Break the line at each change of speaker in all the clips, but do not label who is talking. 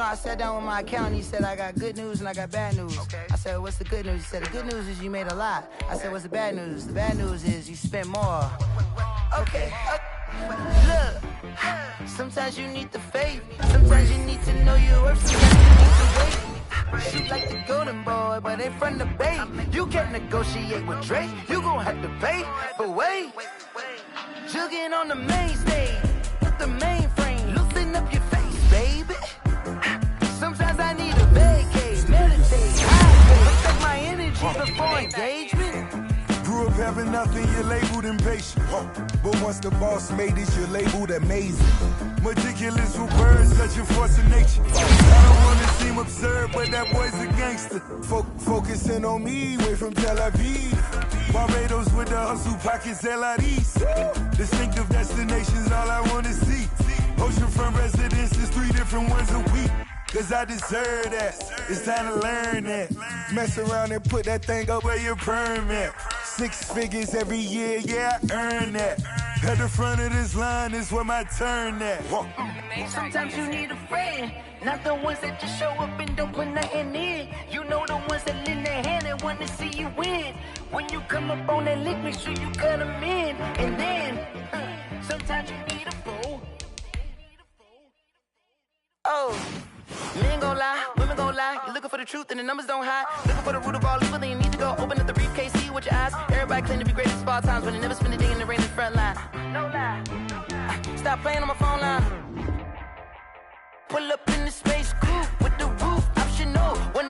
I sat down with my accountant. He said, I got good news and I got bad news.
Okay.
I said, what's the good news? He said, the good news is you made a lot. I said, what's the bad news? The bad news is you spent more. Okay. Look, sometimes you need the faith. Sometimes you need to know your worth. Sometimes you need to wait. Shoot like the golden boy, but ain't from the bay. You can't negotiate with Drake. You gon' have to pay. But wait, jugging on the main stage with the mainframe. Loosen up your face, baby. Sometimes I need a vacate, meditate, protect my energy before engagement.
Grew up having nothing, you're labeled impatient. But once the boss made it, you're labeled amazing. Meticulous with words, such a force of nature. I don't wanna seem absurd, but that boy's a gangster. Focusing on me, way from Tel Aviv. Barbados with the hustle pockets, LIDs. Distinctive destinations, all I wanna see. Oceanfront residences, 3 different ones a week. Cause I deserve that, it's time to learn that. Mess around and put that thing up where your permit. 6 figures every year, yeah, I earn that. At the front of this line is where my turn at.
Sometimes you need a friend, not the ones that just show up and don't put nothing in. You know the ones that lend their hand and want to see you win. When you come up on that lick, make sure you cut them in. And then, sometimes you need a fool. Oh. Men gon' lie, women gon' lie. You're looking for the truth and the numbers don't hide. Looking for the root of all evil, then you need to go open up the briefcase, see with your eyes. Everybody claim to be great at small times, but they never spend a day in the rain in the front line. No lie. Stop playing on my phone line. Pull up in the space coupe with the roof optional. When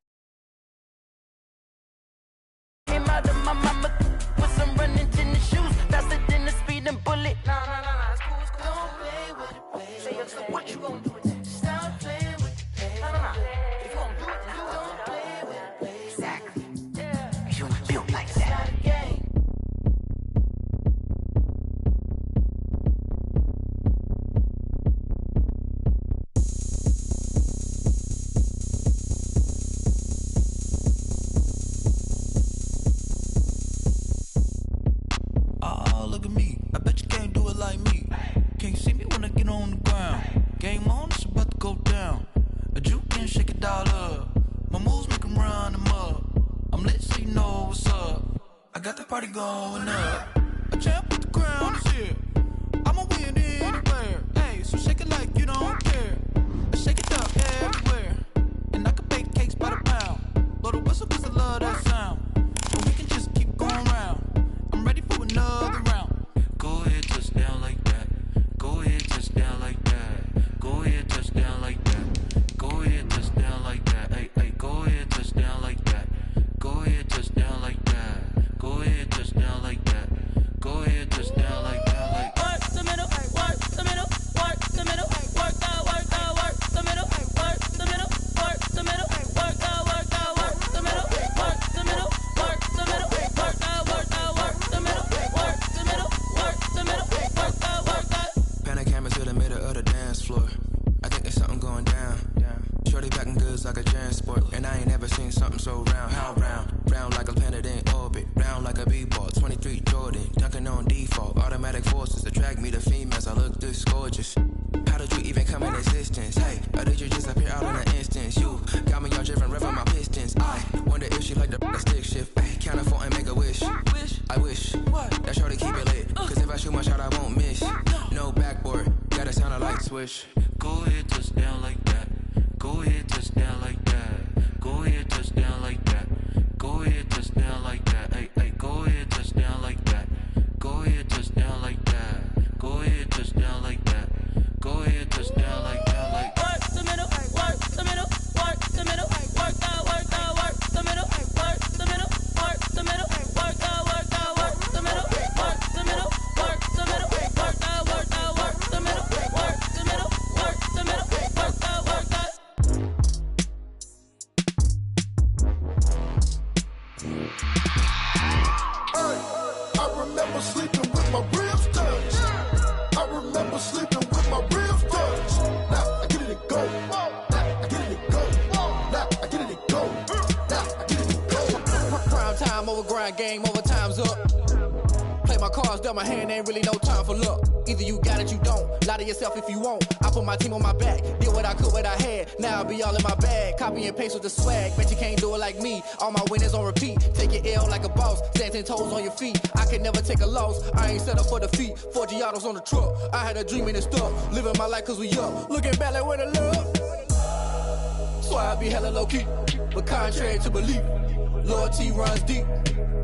came out of my mama with some running tennis shoes, faster than the speeding bullet. Nah, it's cool, it's cool. Don't play with it, play. Say, so what you gon' do with it? Stop playing with it. If you gon' do it, then you don't play with it. Exactly. Yeah. You built like that.
Oh, look at me. I bet you can't do it like me. Can't see me when I get on the ground. Game on, it's about to go down. A juke can shake it all up. My moves make 'em run them up. I'm lit so you know what's up. I got the party going up. A champ with the crown is here. I'ma win anywhere. Hey, so shake it like you don't care. I shake it up everywhere. And I can bake cakes by the pound. Blow the whistle 'cause I love that sound. So we can just keep going round. I'm ready for another round. Go ahead, touch down like that. Go ahead, touch down like that. Go ahead, touch down like that. Go ahead, touch down like that. Hey, go ahead, touch down like that. Go ahead, touch down like that. Go ahead, touch down like that. Go ahead, touch down like that. Like
work the middle, work the middle, work the middle, work the middle, work the middle, work the middle, work the middle, work the middle, work the middle, work the middle, work the middle, work the middle, work the.
Pan a camera to the middle of the dance floor. I think there's something going down. Shorty packing goods like a transport, and I ain't never seen something so round. How round? Round like a planet in orbit, round like a b-ball. 23 Jordan, dunking on default. Automatic forces attract me to females. I look this gorgeous. How did you even come in existence? Hey, or did you just appear out in an instance? You got me all driven, revving my pistons. I wonder if she like the stick shift. Hey, count a 4 and make a wish. I wish that shorty keep it lit. Cause if I shoot my shot, I won't miss. No backboard, gotta sound a light switch.
go ahead, touch down like that. Go ahead, touch down like that. Go ahead, touch down like that. Go ahead, touch down like that. Hey, go ahead, touch down like that. Go ahead, touch down like that. Go ahead, touch down like that. Go ahead, touch down like that. Like
work the middle, work the middle, work the middle, work the middle, work the middle, work the middle, work the middle, work the middle, work the middle, work the middle, work the middle, work the middle, work the middle, work the middle, work the.
I remember sleeping with my ribs touched. I remember sleeping with my ribs touched. Now I get it and go. Now I get it and go. Now I get it and go. Now I get it and go.
Prime time over grind game over time's up.
play my cards dealt my hand, ain't really no time for luck. Either you got it, you don't. Lie to yourself if you won't. I put my team on my back, did what I could, what I had. Now I'll be all in my bag, copy and paste with the swag. Bet you can't do it like me. All my winners on repeat. Take your L like a boss, stand 10 toes on your feet. I can never take a loss. I ain't set up for defeat. 4 Giottos on the truck. I had a dream and it stuck. Living my life cause we up. Looking back like where the love. So I be hella low key, but contrary to belief, loyalty runs deep.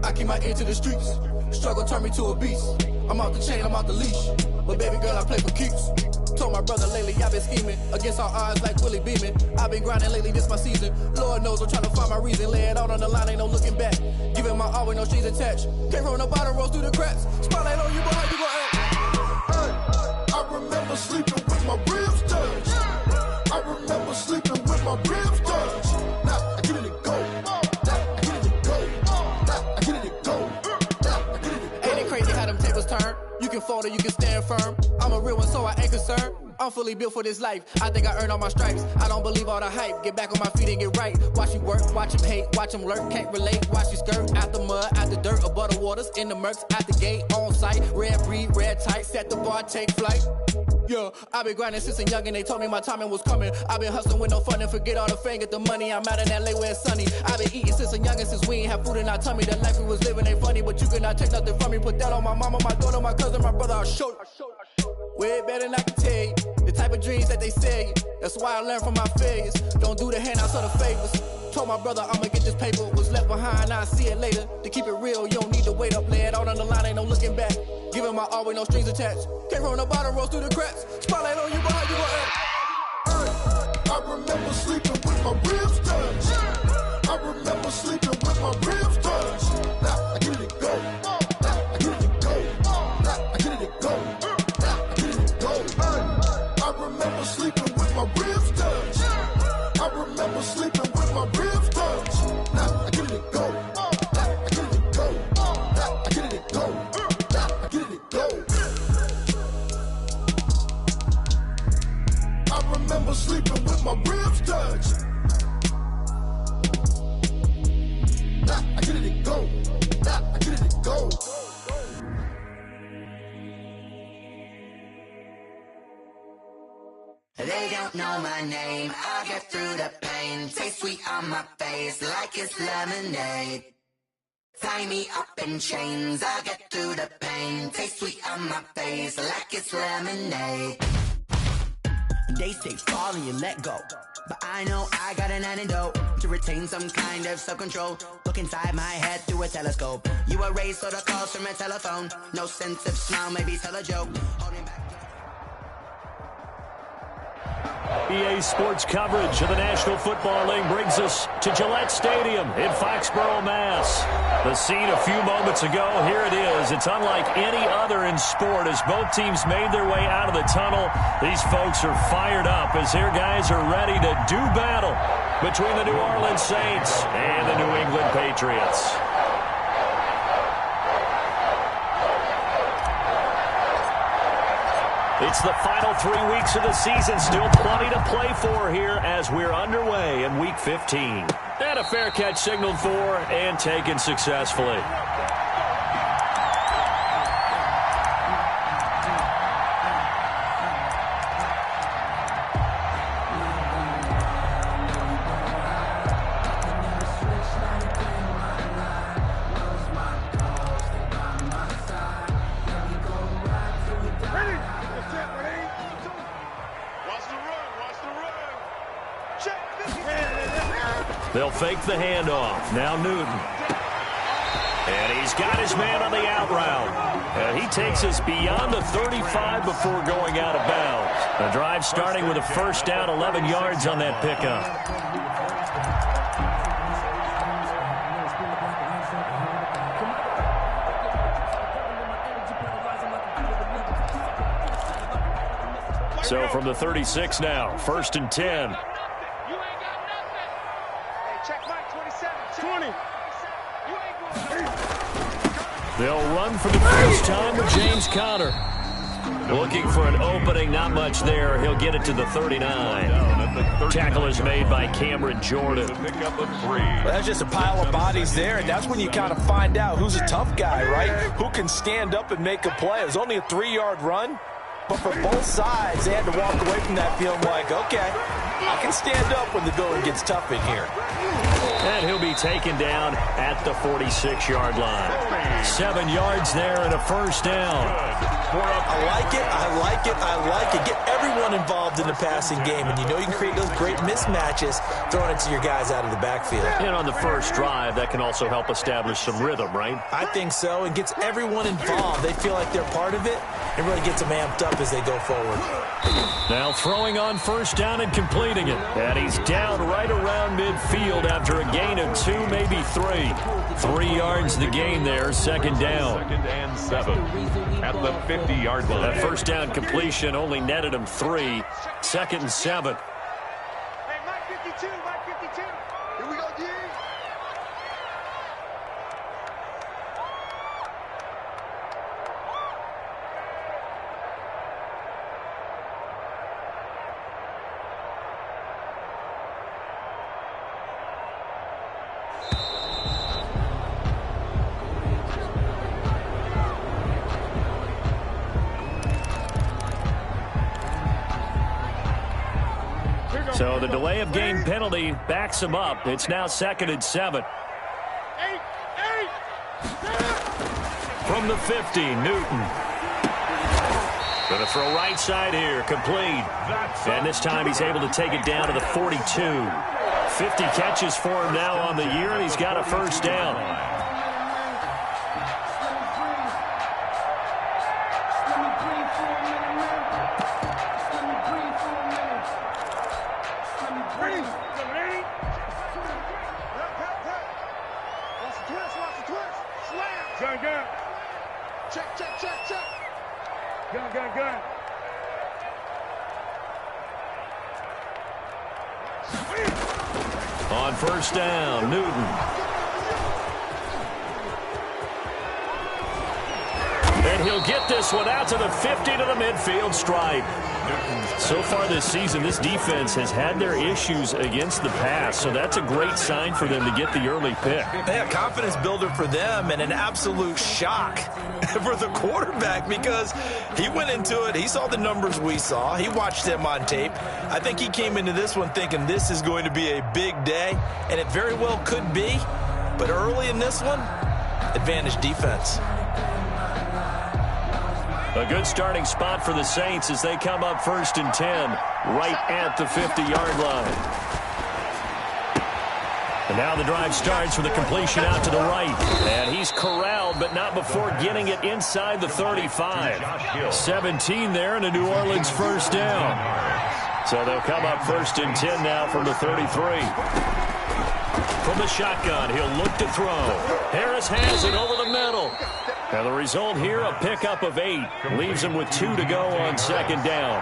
I keep my ear to the streets. Struggle turned me to a beast. I'm out the chain, I'm out the leash. But baby girl, I play for keeps. Told my brother lately I've been scheming against all odds like Willie Beeman. I've been grinding lately, this my season. Lord knows I'm trying to find my reason. Lay it out on the line, ain't no looking back. Giving my all with no strings attached. Came from the bottom, rose through the cracks. Spotlight on you, but how you gon' act?
I remember sleeping with my ribs touched. I remember sleeping with my ribs touched. Now I get it to go. Now I get it to go. Now I get it to go. Now I get it to go.
Ain't it crazy how them tables turn? You can fold or you can stand firm. I'm a real one, so I ain't concerned. I'm fully built for this life. I think I earned all my stripes. I don't believe all the hype. Get back on my feet and get right. Watch you work, watch him hate, watch him lurk. Can't relate, watch you skirt. Out the mud, out the dirt, above the waters, in the murks, out the gate, on site. Red breed, red tight, set the bar, take flight. Yeah, I been grinding since a youngin', they told me my timing was coming. I been hustling with no fun and forget all the fame, get the money. I'm out in LA where it's sunny. I been eating since a youngin', since we ain't have food in our tummy. The life we was living ain't funny, but you cannot take nothing from me. Put that on my mama, my daughter, my cousin, my brother, I'll show you. Way better than I can tell you. The type of dreams that they sell you. That's why I learned from my failures. Don't do the handouts or the favors. Told my brother I'ma get this paper. Was left behind, I'll see it later. To keep it real, you don't need to wait up. Lay it out on the line, ain't no looking back. Giving my all with no strings attached. Came from the bottom, rose through the cracks. Spotlight on you, but how you gon' act?
I remember sleeping with my ribs touched. I remember sleeping with my ribs touched. Now I get it to go. Now I get it to go. Now I get it to go. Now I get it to go. I remember sleeping with my ribs touched. I remember sleeping with my ribs touched. Now I get it to go. Now I get it to go. Now I get it to go. Now I get it to go. I remember sleeping with my ribs touched. Now I get it to go. Now I get it to go.
They don't know my name, I'll get through the pain. Taste sweet on my face like it's lemonade. Tie me up in chains, I'll get through the pain. Taste sweet on my face like it's lemonade. They say fall and you let go, but I know I got an antidote to retain some kind of self-control. Look inside my head through a telescope. You erase all the calls from a telephone. No sense of smile, maybe tell a joke. Holding back.
EA Sports coverage of the National Football League brings us to Gillette Stadium in Foxborough, Mass. The scene a few moments ago, here it is. It's unlike any other in sport as both teams made their way out of the tunnel. These folks are fired up as their guys are ready to do battle between the New Orleans Saints and the New England Patriots. It's the final 3 weeks of the season. Still plenty to play for here as we're underway in Week 15. And a fair catch signaled for and taken successfully. They'll fake the handoff. Now Newton. And he's got his man on the out route. And he takes us beyond the 35 before going out of bounds. The drive starting with a first down, 11 yards on that pickup. So from the 36 now, 1st and 10. They'll run for the first time with James Conner. Looking for an opening, not much there. He'll get it to the 39. Tackle is made by Cameron Jordan.
Well, that's just a pile of bodies there, and that's when you kind of find out who's a tough guy, right? Who can stand up and make a play. It was only a 3-yard run, but for both sides, they had to walk away from that feeling like, okay, I can stand up when the going gets tough in here.
And he'll be taken down at the 46-yard line. 7 yards there and a first down.
I like it, I like it, I like it. Get everyone involved in the passing game, and you know you can create those great mismatches throwing it to your guys out of the backfield.
And on the first drive, that can also help establish some rhythm, right?
I think so. It gets everyone involved. They feel like they're part of it, and really gets them amped up as they go forward.
Now throwing on first down and completing it. And he's down right around midfield after a gain of 2, maybe 3. 3 yards the gain there, second down.
2nd and 7 at the 50-yard line.
That first down completion only netted him 3. 2nd and 7.
Hey, Mike 52, Mike 52. Here we go, D.
So the delay of game penalty backs him up. It's now 2nd and 7. From the 50, Newton. Going to throw right side here, complete. And this time he's able to take it down to the 42. 50 catches for him now on the year, and he's got a first down. On first down, Newton. And he'll get this one out to the 50 to the midfield stripe. So far this season, this defense has had their issues against the pass, so that's a great sign for them to get the early pick.
Yeah, confidence builder for them and an absolute shock for the quarterback because he went into it, he saw the numbers we saw, he watched them on tape. I think he came into this one thinking this is going to be a big day, and it very well could be, but early in this one, advantage defense.
A good starting spot for the Saints as they come up 1st and 10, right at the 50-yard line. And now the drive starts with a completion out to the right. And he's corralled, but not before getting it inside the 35. 17 there and a New Orleans first down. So they'll come up 1st and 10 now from the 33. From the shotgun, he'll look to throw. Harris has it over the middle. And the result here, a pickup of 8. Leaves him with 2 to go on second down.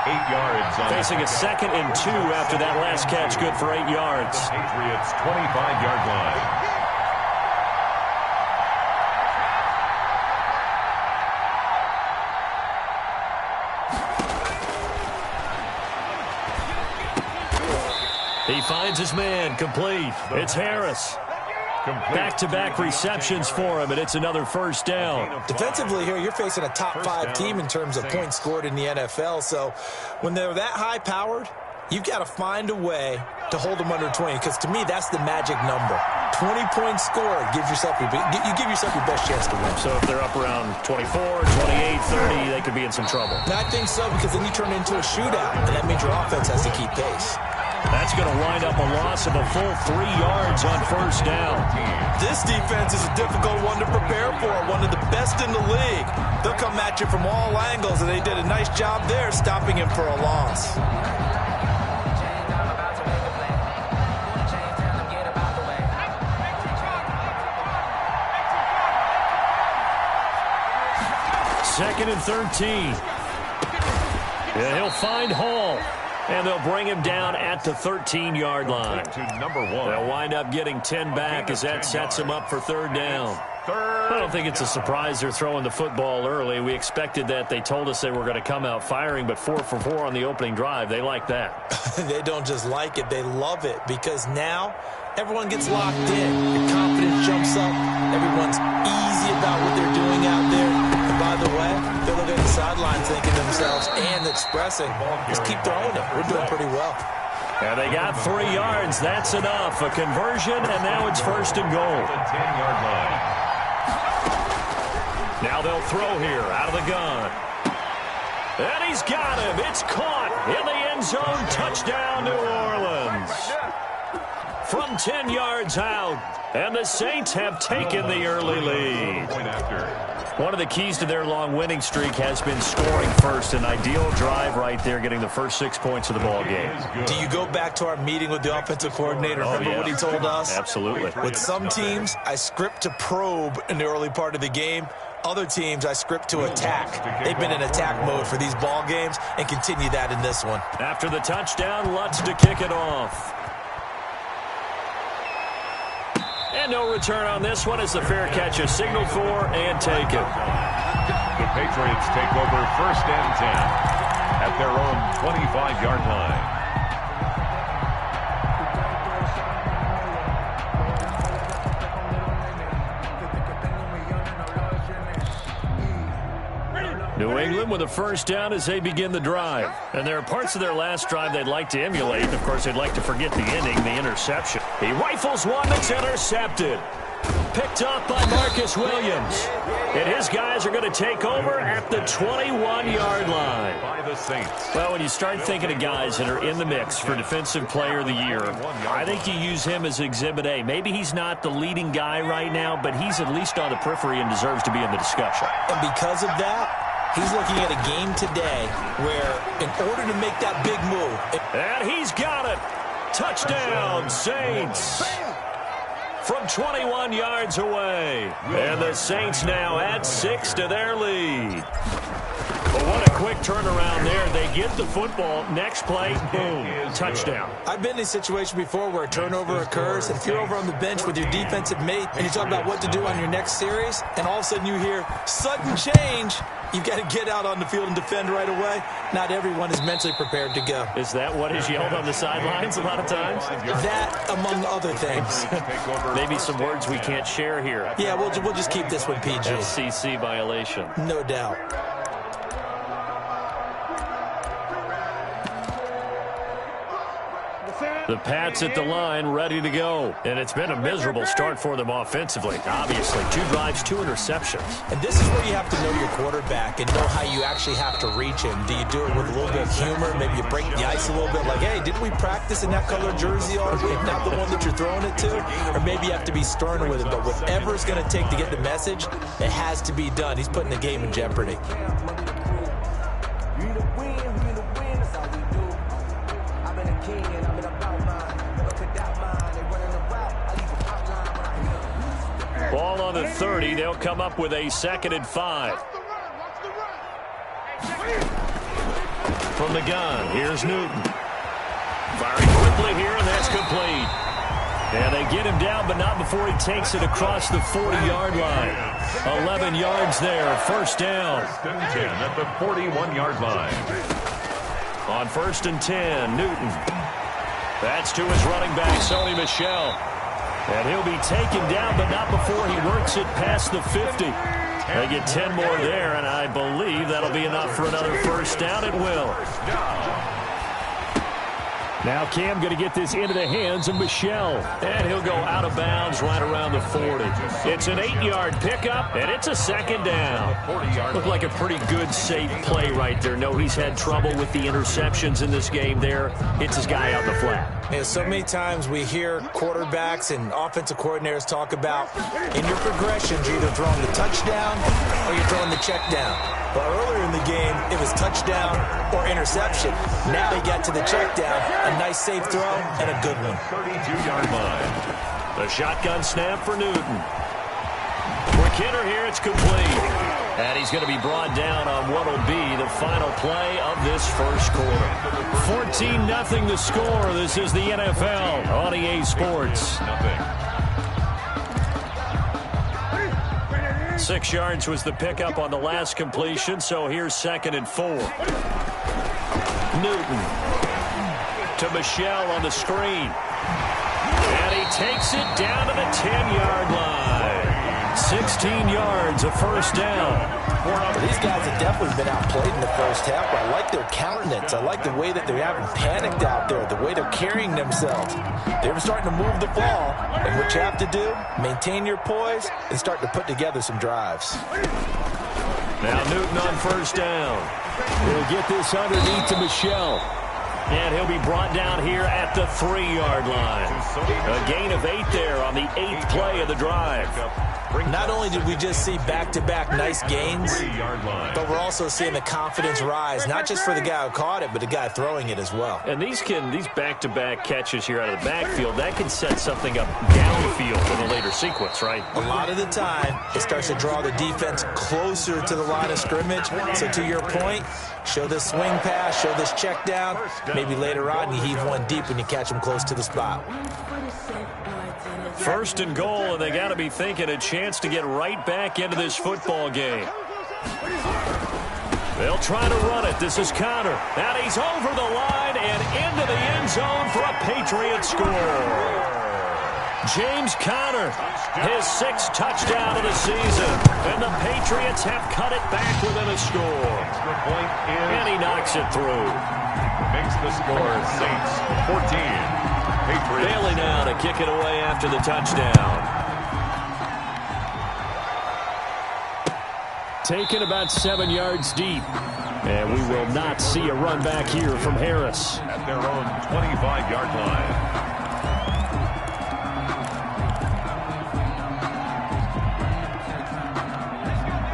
8 yards.
Facing a 2nd and 2 after that last catch, good for 8 yards.
Patriots 25-yard line.
He finds his man, complete. It's Harris. Back-to-back receptions for him, and it's another first down.
Defensively here, you're facing a top-5 team in terms of points scored in the NFL, so when they're that high-powered, you've got to find a way to hold them under 20, because to me, that's the magic number. 20 points scored gives yourself your best chance to win.
So if they're up around 24, 28, 30, they could be in some trouble.
And I think so, because then you turn it into a shootout, and that means your offense has to keep pace.
That's going to wind up a loss of a full 3 yards on first down.
This defense is a difficult one to prepare for, one of the best in the league. They'll come at you from all angles, and they did a nice job there stopping him for a loss.
Second and 13. And he'll find Hall. And they'll bring him down at the 13-yard line.
To number 1.
They'll wind up getting 10 back as that sets him up for third down. I don't think it's a surprise they're throwing the football early. We expected that. They told us they were going to come out firing, but 4 for 4 on the opening drive. They like that.
They don't just like it, they love it, because now everyone gets locked in. Your confidence jumps up. Everyone's easy about what they're doing out there. And by the way, they're looking at the sideline thinking to themselves and expressing, just keep throwing it. We're doing pretty well.
And they got 3 yards. That's enough. A conversion, and now it's 1st and goal.
The 10-yard line.
Now they'll throw here out of the gun. And he's got him. It's caught in the end zone. Touchdown, New Orleans. From 10 yards out. And the Saints have taken the early lead. One of the keys to their long winning streak has been scoring first. An ideal drive right there, getting the first 6 points of the ball game.
Do you go back to our meeting with the offensive coordinator? Remember what he told us?
Absolutely.
With some teams, I script to probe in the early part of the game. Other teams, I script to attack. They've been in attack mode for these ball games and continue that in this one.
After the touchdown, Lutz to kick it off. And no return on this one as the fair catch is signaled for and taken.
The Patriots take over 1st and 10 at their own 25-yard line.
New England with a 1st down as they begin the drive. And there are parts of their last drive they'd like to emulate. And, of course, they'd like to forget the ending, the interception. He rifles one that's intercepted. Picked up by Marcus Williams. And his guys are going to take over at the 21-yard line.
By the Saints.
Well, when you start thinking of guys that are in the mix for Defensive Player of the Year, I think you use him as Exhibit A. Maybe he's not the leading guy right now, but he's at least on the periphery and deserves to be in the discussion.
And because of that, he's looking at a game today where, in order to make that big move...
And he's got it. Touchdown, Saints. From 21 yards away. And the Saints now add 6 to their lead. But what a quick turnaround there. They get the football. Next play, boom, touchdown.
I've been in a situation before where a turnover occurs, and if you're over on the bench with your defensive mate and you talk about what to do on your next series, and all of a sudden you hear sudden change, you've got to get out on the field and defend right away. Not everyone is mentally prepared to go.
Is that what is yelled on the sidelines a lot of times?
That, among other things.
Maybe some words we can't share here.
Yeah, we'll just keep this one PG.
FCC violation.
No doubt.
The Pats at the line, ready to go. And it's been a miserable start for them offensively. Obviously, 2 drives, 2 interceptions.
And this is where you have to know your quarterback and know how you actually have to reach him. Do you do it with a little bit of humor? Maybe you break the ice a little bit, like, hey, didn't we practice in that color jersey all week? Not the one that you're throwing it to? Or maybe you have to be stern with it. But whatever it's going to take to get the message, it has to be done. He's putting the game in jeopardy.
Ball on the 30. They'll come up with a 2nd and 5. From the gun, here's Newton. Firing quickly here, and that's complete. And they get him down, but not before he takes it across the 40-yard line. 11 yards there, 1st down.
1st and 10 at the 41-yard line.
On 1st and 10, Newton. That's to his running back, Sony Michel. And he'll be taken down, but not before he works it past the 50. They get 10 more there, and I believe that'll be enough for another 1st down. It will. Now Cam going to get this into the hands of Michel. And he'll go out of bounds right around the 40. It's an 8-yard pickup, and it's a 2nd down. Looked like a pretty good, safe play right there. No, he's had trouble with the interceptions in this game there. Hits his guy out the flat.
Yeah, so many times we hear quarterbacks and offensive coordinators talk about in your progressions, you're either throwing the touchdown or you're throwing the check down. But earlier in the game, it was touchdown or interception. Now he got to the check down, a nice safe throw, and a good one.
32-yard line.
The shotgun snap for Newton. For Kidder here, it's complete. And he's going to be brought down on what will be the final play of this 1st quarter. 14-0 the score. This is the NFL on EA Sports. 6 yards was the pickup on the last completion, so here's 2nd and 4. Newton to Michelle on the screen. And he takes it down to the 10-yard line. 16 yards, a first down.
These guys have definitely been outplayed in the first half. I like their countenance. I like the way that they haven't panicked out there, the way they're carrying themselves. They're starting to move the ball, and what you have to do, maintain your poise and start to put together some drives.
Now Newton on first down. He'll get this underneath to Michelle. And he'll be brought down here at the 3-yard line. A gain of 8 there on the 8th play of the drive.
Not only did we just see back-to-back nice gains, but we're also seeing the confidence rise, not just for the guy who caught it, but the guy throwing it as well.
And these back-to-back catches here out of the backfield, that can set something up downfield in a later sequence, right?
A lot of the time, it starts to draw the defense closer to the line of scrimmage. So to your point, show this swing pass, show this check down. Maybe later on you heave one deep when you catch them close to the spot.
1st and goal, and they got to be thinking a chance to get right back into this football game. They'll try to run it. This is Connor. And he's over the line and into the end zone for a Patriot score. James Conner, his 6th touchdown of the season. And the Patriots have cut it back within a score. And he knocks it through.
Makes the score Saints 14. Patriots.
Bailey now to kick it away after the touchdown. Taken about 7 yards deep. And we will not see a run back here from Harris.
At their own 25-yard line.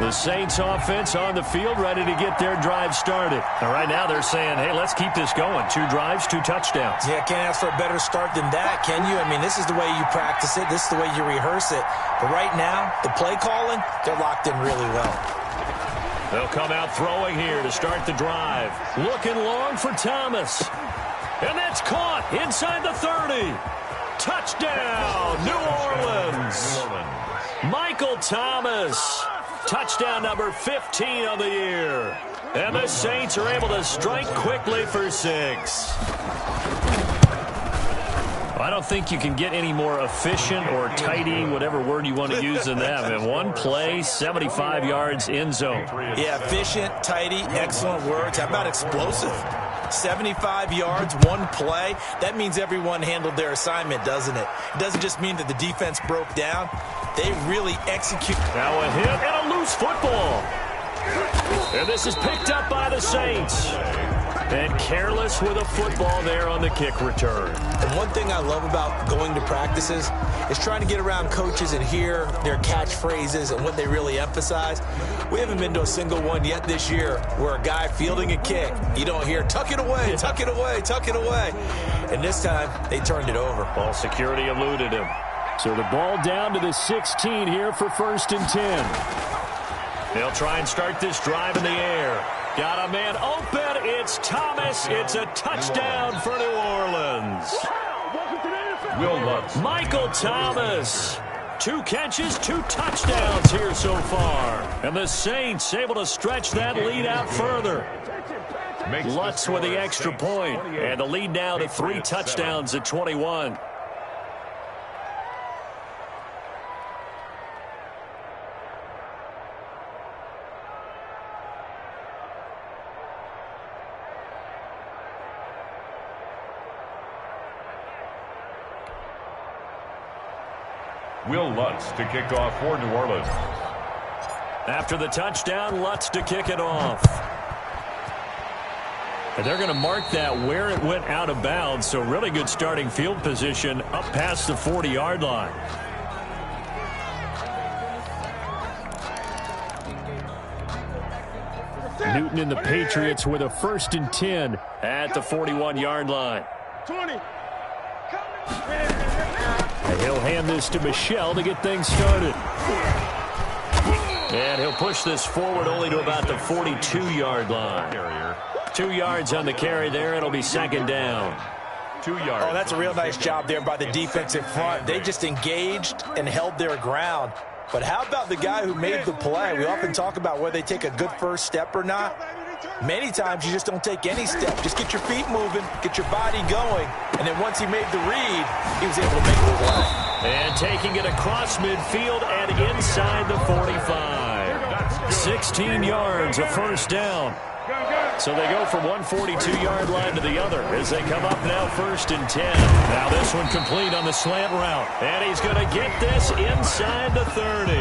The Saints offense on the field, ready to get their drive started. And right now they're saying, hey, let's keep this going. 2 drives, 2 touchdowns.
Yeah, can't ask for a better start than that, can you? I mean, this is the way you practice it. This is the way you rehearse it. But right now, the play calling, they're locked in really well.
They'll come out throwing here to start the drive. Looking long for Thomas. And that's caught inside the 30. Touchdown, New Orleans. Michael Thomas. Touchdown number 15 on the year. And the Saints are able to strike quickly for 6. I don't think you can get any more efficient or tidy, whatever word you want to use in that. And 1 play, 75 yards, end zone.
Yeah, efficient, tidy, excellent words. How about explosive? 75 yards, 1 play. That means everyone handled their assignment, doesn't it? It doesn't just mean that the defense broke down. They really execute.
Now a hit and a loose football. And this is picked up by the Saints. And careless with a football there on the kick return.
And one thing I love about going to practices is trying to get around coaches and hear their catchphrases and what they really emphasize. We haven't been to a single one yet this year where a guy fielding a kick, you don't hear, tuck it away, tuck it away, tuck it away. And this time, they turned it over.
Ball security eluded him. So the ball down to the 16 here for 1st and 10. They'll try and start this drive in the air. Got a man open. It's Thomas. It's a touchdown for New Orleans.
Will Lutz.
Michael Thomas. 2 catches, 2 touchdowns here so far. And the Saints able to stretch that lead out further. Lutz with the extra point. And the lead now to 3 touchdowns at 21.
Will Lutz to kick off for New Orleans.
After the touchdown, Lutz to kick it off. And they're going to mark that where it went out of bounds, so really good starting field position up past the 40-yard line. Newton and the Patriots with a 1st and 10 at the 41-yard line.
20.
And he'll hand this to Michelle to get things started. And he'll push this forward only to about the 42-yard line. 2 yards on the carry there. It'll be 2nd down.
2 yards.
Oh, that's a real nice job there by the defensive front. They just engaged and held their ground. But how about the guy who made the play? We often talk about whether they take a good first step or not. Many times you just don't take any step. Just get your feet moving, get your body going, and then once he made the read, he was able to make the play.
And taking it across midfield and inside the 45. 16 yards, a first down. So they go from one 42-yard line to the other as they come up now 1st and 10. Now this one complete on the slant route. And he's going to get this inside the 30.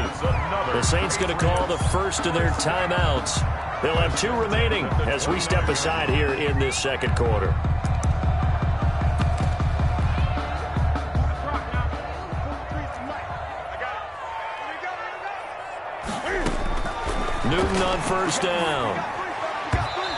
The Saints going to call the first of their timeouts. They'll have 2 remaining as we step aside here in this second quarter. Newton on first down.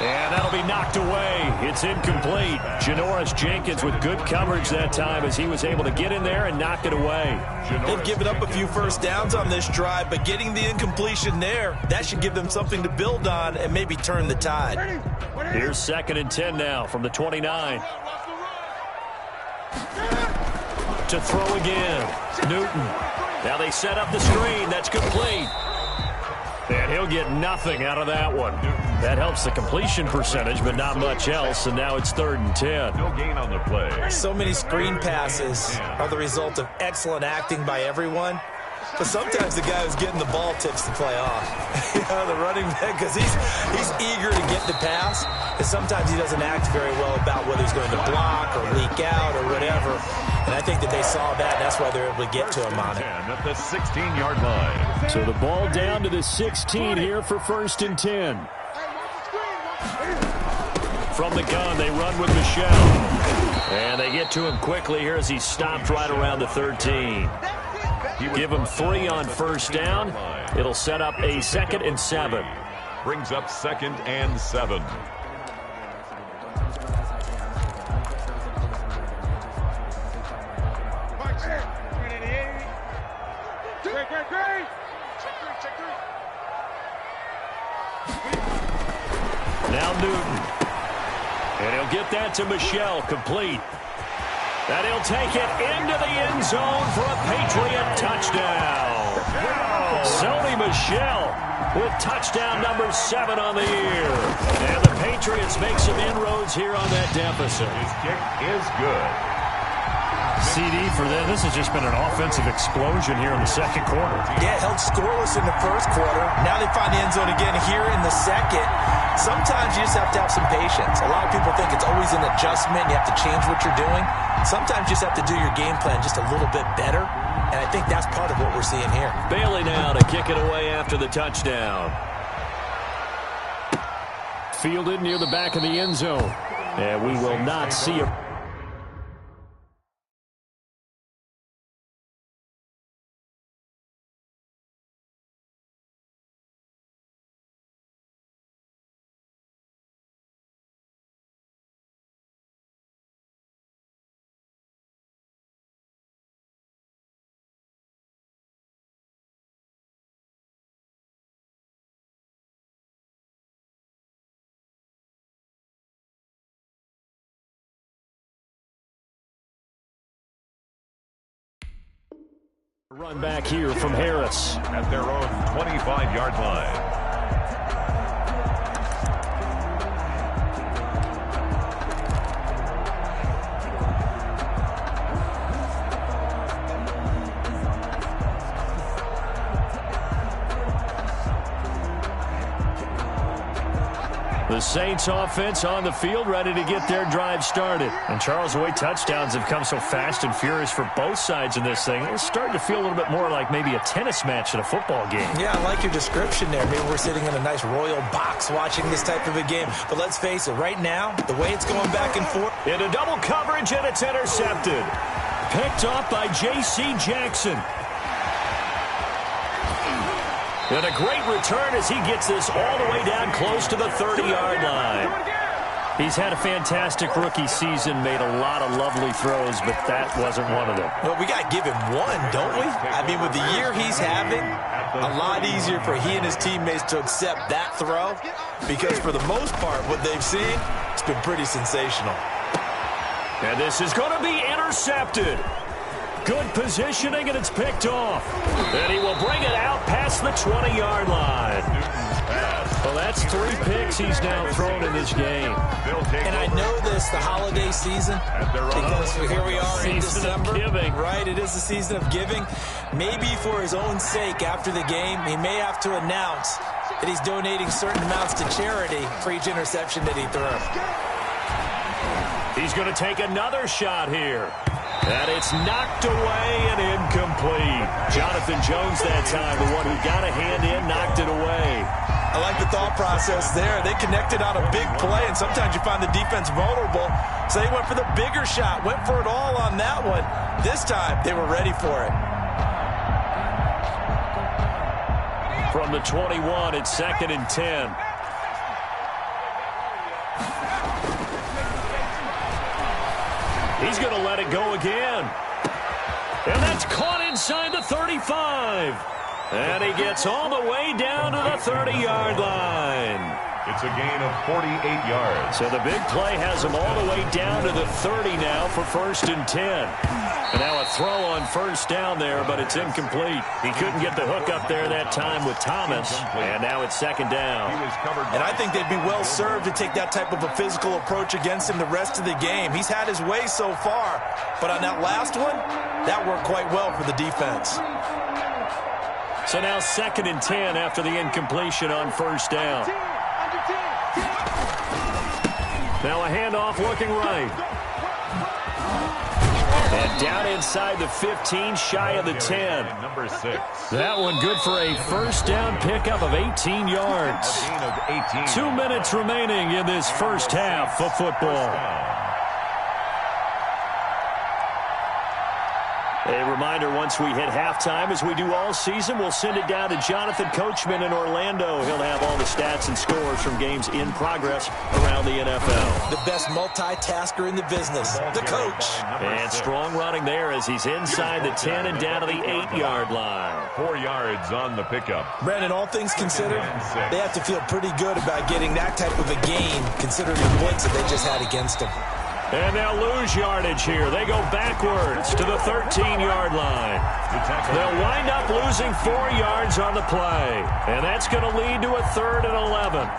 And that'll be knocked away. It's incomplete. Janoris Jenkins with good coverage that time as he was able to get in there and knock it away.
They've given up a few first downs on this drive, but getting the incompletion there, that should give them something to build on and maybe turn the tide.
Here's 2nd and 10 now from the 29. To throw again. Newton. Now they set up the screen. That's complete. And he'll get nothing out of that one. That helps the completion percentage, but not much else. And now it's 3rd and 10.
No gain on the play.
So many screen passes are the result of excellent acting by everyone. But sometimes the guy who's getting the ball tips the play off. The running back, because he's eager to get the pass. And sometimes he doesn't act very well about whether he's going to block or leak out or whatever. And I think that they saw that, and that's why they're able to get to him on it.
At the 16-yard line.
So the ball down to the 16 here for 1st and 10. From the gun, they run with Michelle. And they get to him quickly here as he's stopped right around the 13. Give him 3 on first down. It'll set up a 2nd and 7.
Brings up 2nd and 7.
Now Newton. And he'll get that to Michelle, complete. And he'll take it into the end zone for a Patriot touchdown. Sony Michel with touchdown number 7 on the year. And the Patriots make some inroads here on that deficit.
His kick is good.
CD for them. This has just been an offensive explosion here in the second quarter.
Yeah, held scoreless in the first quarter. Now they find the end zone again here in the second. Sometimes you just have to have some patience. A lot of people think it's always an adjustment. You have to change what you're doing. Sometimes you just have to do your game plan just a little bit better. And I think that's part of what we're seeing here.
Bailey now to kick it away after the touchdown. Fielded near the back of the end zone. And we will not see a... Run back here from Harris.
At their own 25-yard line.
The Saints offense on the field, ready to get their drive started. And Charles, the way touchdowns have come so fast and furious for both sides in this thing, it's starting to feel a little bit more like maybe a tennis match at a football game.
Yeah, I like your description there. Maybe we're sitting in a nice royal box watching this type of a game. But let's face it, right now, the way it's going back and forth.
Into double coverage, and it's intercepted. Picked off by J.C. Jackson. And a great return as he gets this all the way down close to the 30-yard line. He's had a fantastic rookie season, made a lot of lovely throws, but that wasn't one of them.
Well, we got to give him one, don't we? I mean, with the year he's having, a lot easier for he and his teammates to accept that throw because for the most part, what they've seen, it's been pretty sensational.
And this is going to be intercepted. Good positioning, and it's picked off. And he will bring it out past the 20-yard line. Well, that's 3 picks he's now thrown in this game.
And I know this, the holiday season, because here we are in December. Right, it is the season of giving. Maybe for his own sake, after the game, he may have to announce that he's donating certain amounts to charity for each interception that he threw.
He's going to take another shot here. And it's knocked away and incomplete. Jonathan Jones that time, the one who got a hand in, knocked it away.
I like the thought process there. They connected on a big play, and sometimes you find the defense vulnerable. So they went for the bigger shot, went for it all on that one. This time, they were ready for it.
From the 21, it's 2nd and 10. He's going to let it go again. And that's caught inside the 35. And he gets all the way down to the 30-yard line.
It's a gain of 48 yards.
So the big play has him all the way down to the 30 now for 1st and 10. And now a throw on 1st down there, but it's incomplete. He couldn't get the hook up there that time with Thomas. And now it's 2nd down.
And I think they'd be well served to take that type of a physical approach against him the rest of the game. He's had his way so far. But on that last one, that worked quite well for the defense.
So now 2nd and 10 after the incompletion on 1st down. Now a handoff looking right. And down inside the 15, shy of the 10.
Number 6.
That one good for a 1st down pickup of 18 yards. 2 minutes remaining in this first half of football. A reminder, once we hit halftime, as we do all season, we'll send it down to Jonathan Coachman in Orlando. He'll have all the stats and scores from games in progress around the NFL.
The best multitasker in the business, the coach.
And strong running there as he's inside the 10 and down to the 8-yard line.
4 yards on the pickup.
Brandon, all things considered, they have to feel pretty good about getting that type of a gain, considering the points that they just had against them.
And they'll lose yardage here. They go backwards to the 13-yard line. They'll wind up losing 4 yards on the play. And that's going to lead to a 3rd and 11.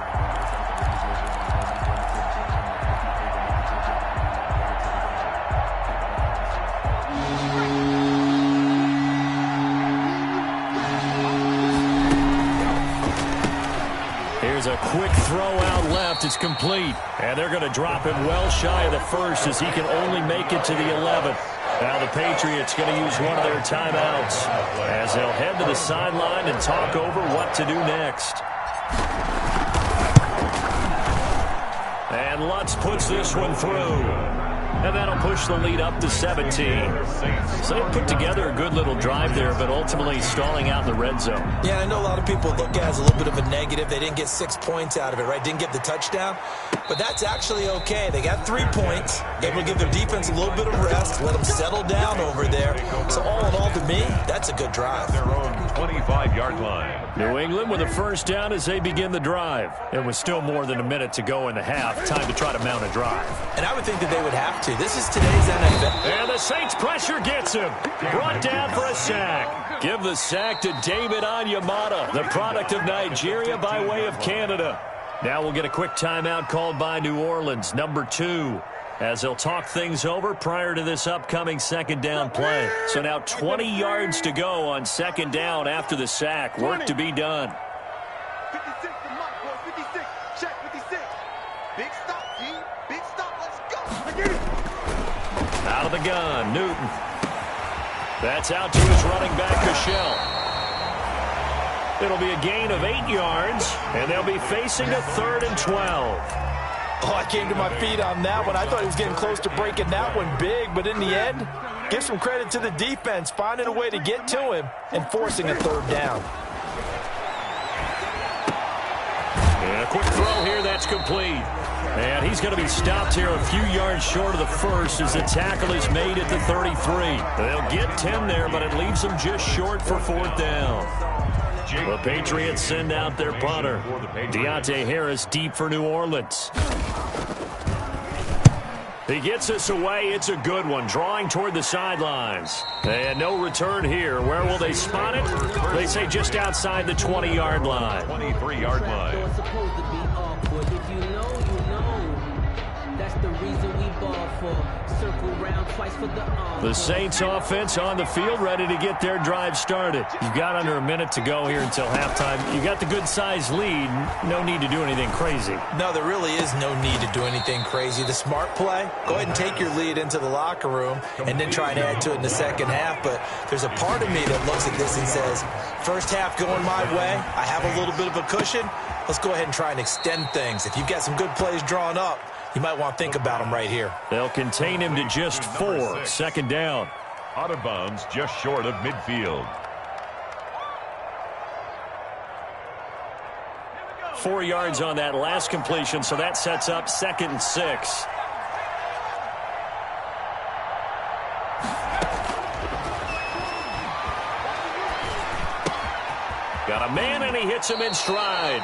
Here's a quick throw out left. It's complete. And they're going to drop him well shy of the 1st as he can only make it to the 11th. Now the Patriots going to use one of their timeouts as they'll head to the sideline and talk over what to do next. And Lutz puts this one through. And that'll push the lead up to 17. So they put together a good little drive there, but ultimately stalling out in the red zone.
Yeah, I know a lot of people look at it as a little bit of a negative. They didn't get 6 points out of it, right? Didn't get the touchdown. But that's actually okay. They got 3 points. Able to give their defense a little bit of rest, let them settle down over there. So all in all, to me, that's a good drive.
Their own 25-yard line.
New England with a 1st down as they begin the drive. It was still more than a minute to go in the half. Time to try to mount a drive.
And I would think that they would have to. This is today's NFL.
And the Saints pressure gets him. Brought down for a sack. Give the sack to David Onyemata, the product of Nigeria by way of Canada. Now we'll get a quick timeout called by New Orleans, number 2, as they'll talk things over prior to this upcoming 2nd down play. So now 20 yards to go on 2nd down after the sack. Work to be done.
56 to Mike, boys. 56. Check 56. Big stop, G. Big stop. Let's go.
Out of the gun, Newton. That's out to his running back, Cashel. It'll be a gain of 8 yards, and they'll be facing a 3rd and 12.
Oh, I came to my feet on that one. I thought he was getting close to breaking that one big, but in the end, give some credit to the defense, finding a way to get to him and forcing a 3rd down.
And a quick throw here, that's complete. And he's going to be stopped here a few yards short of the 1st as the tackle is made at the 33. They'll get 10 there, but it leaves them just short for 4th down. The Patriots send out their punter. Deontay Harris deep for New Orleans. He gets us away. It's a good one. Drawing toward the sidelines. And no return here. Where will they spot it? They say just outside the 20-yard line.
23-yard line.
It's supposed to be awkward. If you know, you know. That's the reason we ball for. Circle round twice for the arm.
The Saints offense on the field, ready to get their drive started. You've got under a minute to go here until halftime. You got the good-sized lead. No need to do anything crazy.
No, there really is no need to do anything crazy. The smart play, go ahead and take your lead into the locker room and then try and add to it in the second half. But there's a part of me that looks at this and says, first half going my way, I have a little bit of a cushion. Let's go ahead and try and extend things. If you've got some good plays drawn up, you might want to think about them right here.
They'll contain him to just 4. Second down.
Out of bounds, just short of midfield.
4 yards on that last completion, so that sets up 2nd and 6. Got a man, and he hits him in stride.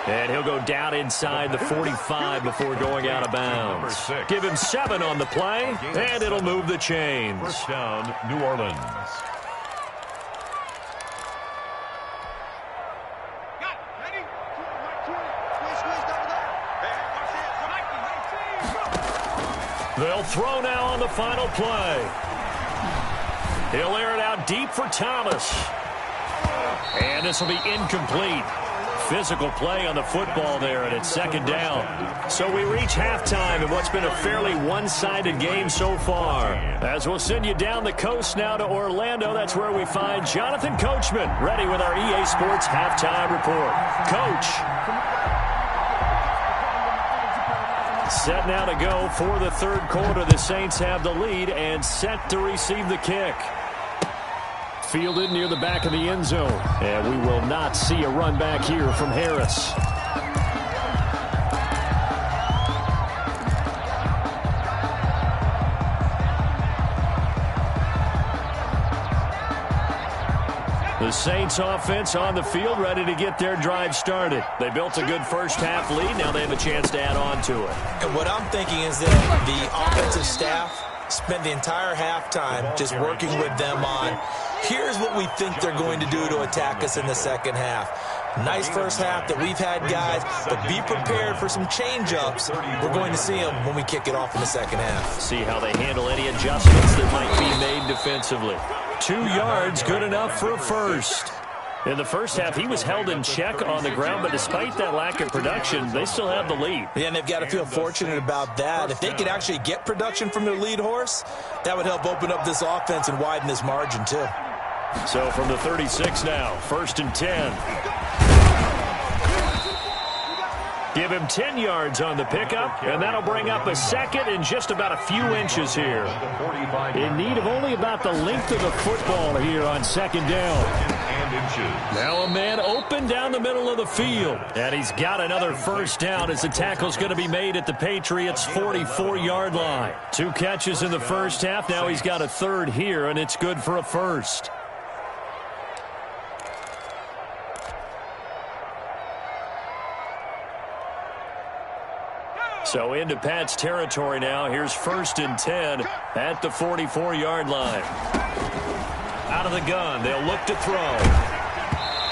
And he'll go down inside the 45 before going out of bounds. Give him 7 on the play, and it'll move the chains.
First down, New Orleans.
They'll throw now on the final play. He'll air it out deep for Thomas. And this will be incomplete. Physical play on the football there, and it's 2nd down. So we reach halftime in what's been a fairly one-sided game so far. As we'll send you down the coast now to Orlando, that's where we find Jonathan Coachman, ready with our EA Sports halftime report. Coach. Set now to go for the 3rd quarter. The Saints have the lead and set to receive the kick. Fielded near the back of the end zone. And we will not see a run back here from Harris. The Saints offense on the field, ready to get their drive started. They built a good first half lead. Now they have a chance to add on to it.
And what I'm thinking is that the offensive staff spent the entire halftime just working with them on, here's what we think they're going to do to attack us in the second half. Nice first half that we've had, guys, but be prepared for some change-ups. We're going to see them when we kick it off in the second half.
See how they handle any adjustments that might be made defensively. 2 yards, good enough for a first. In the first half, he was held in check on the ground, but despite that lack of production, they still have the lead.
Yeah, and they've got to feel fortunate about that. If they could actually get production from their lead horse, that would help open up this offense and widen this margin, too.
So from the 36 now, 1st and 10. Give him 10 yards on the pickup, and that'll bring up a 2nd and just about a few inches here. In need of only about the length of the football here on 2nd down. Now a man open down the middle of the field. And he's got another first down as the tackle's going to be made at the Patriots' 44-yard line. 2 catches in the first half. Now he's got a 3rd here, and it's good for a first. So into Pat's territory now. Here's 1st and 10 at the 44-yard line. Out of the gun, they'll look to throw.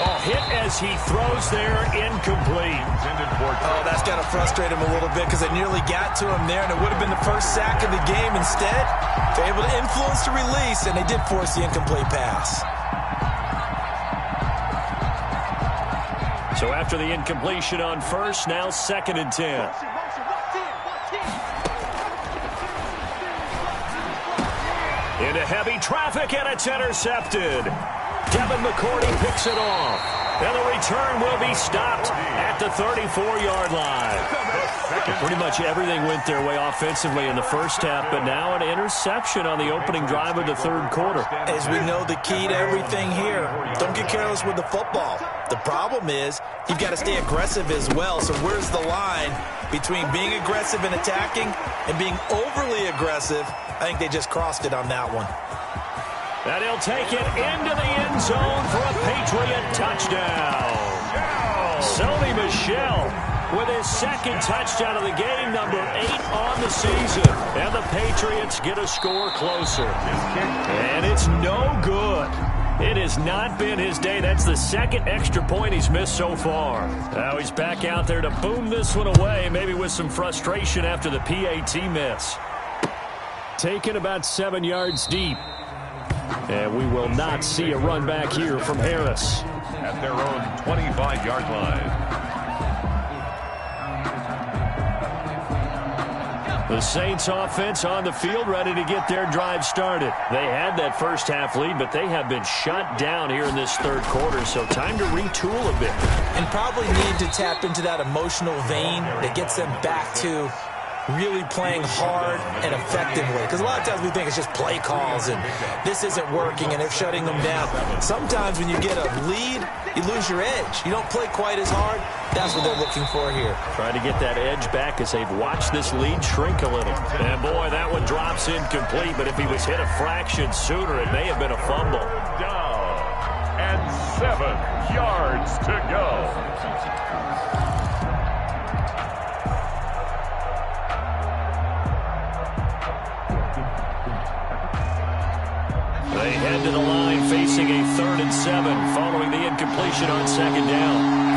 Oh, hit as he throws there, incomplete.
Oh, that's got to frustrate him a little bit because they nearly got to him there, and it would have been the first sack of the game. Instead, they're able to influence the release, and they did force the incomplete pass.
So after the incompletion on first, now 2nd and 10. Into heavy traffic, and it's intercepted. Devin McCourty picks it off. And the return will be stopped at the 34-yard line. Pretty much everything went their way offensively in the first half, but now an interception on the opening drive of the 3rd quarter.
As we know, the key to everything here, don't get careless with the football. The problem is you've got to stay aggressive as well. So where's the line between being aggressive and attacking and being overly aggressive? I think they just crossed it on that one.
And he'll take it into the end zone for a Patriot touchdown. Sony Michel with his second touchdown of the game, number 8 on the season. And the Patriots get a score closer. And it's no good. It has not been his day. That's the second extra point he's missed so far. Now he's back out there to boom this one away, maybe with some frustration after the PAT miss. Taken about 7 yards deep. And we will not see a run back here from Harris.
At their own 25-yard line.
The Saints offense on the field, ready to get their drive started. They had that first half lead, but they have been shut down here in this third quarter, so time to retool a bit.
And probably need to tap into that emotional vein that gets them back to really playing hard and effectively. Because a lot of times we think it's just play calls and this isn't working and they're shutting them down. Sometimes when you get a lead, you lose your edge. You don't play quite as hard. That's what they're looking for here.
Trying to get that edge back as they've watched this lead shrink a little. And boy, that one drops incomplete, but if he was hit a fraction sooner, it may have been a fumble.
Down and 7 yards to go.
They head to the line facing a 3rd and 7 following the incompletion on 2nd down.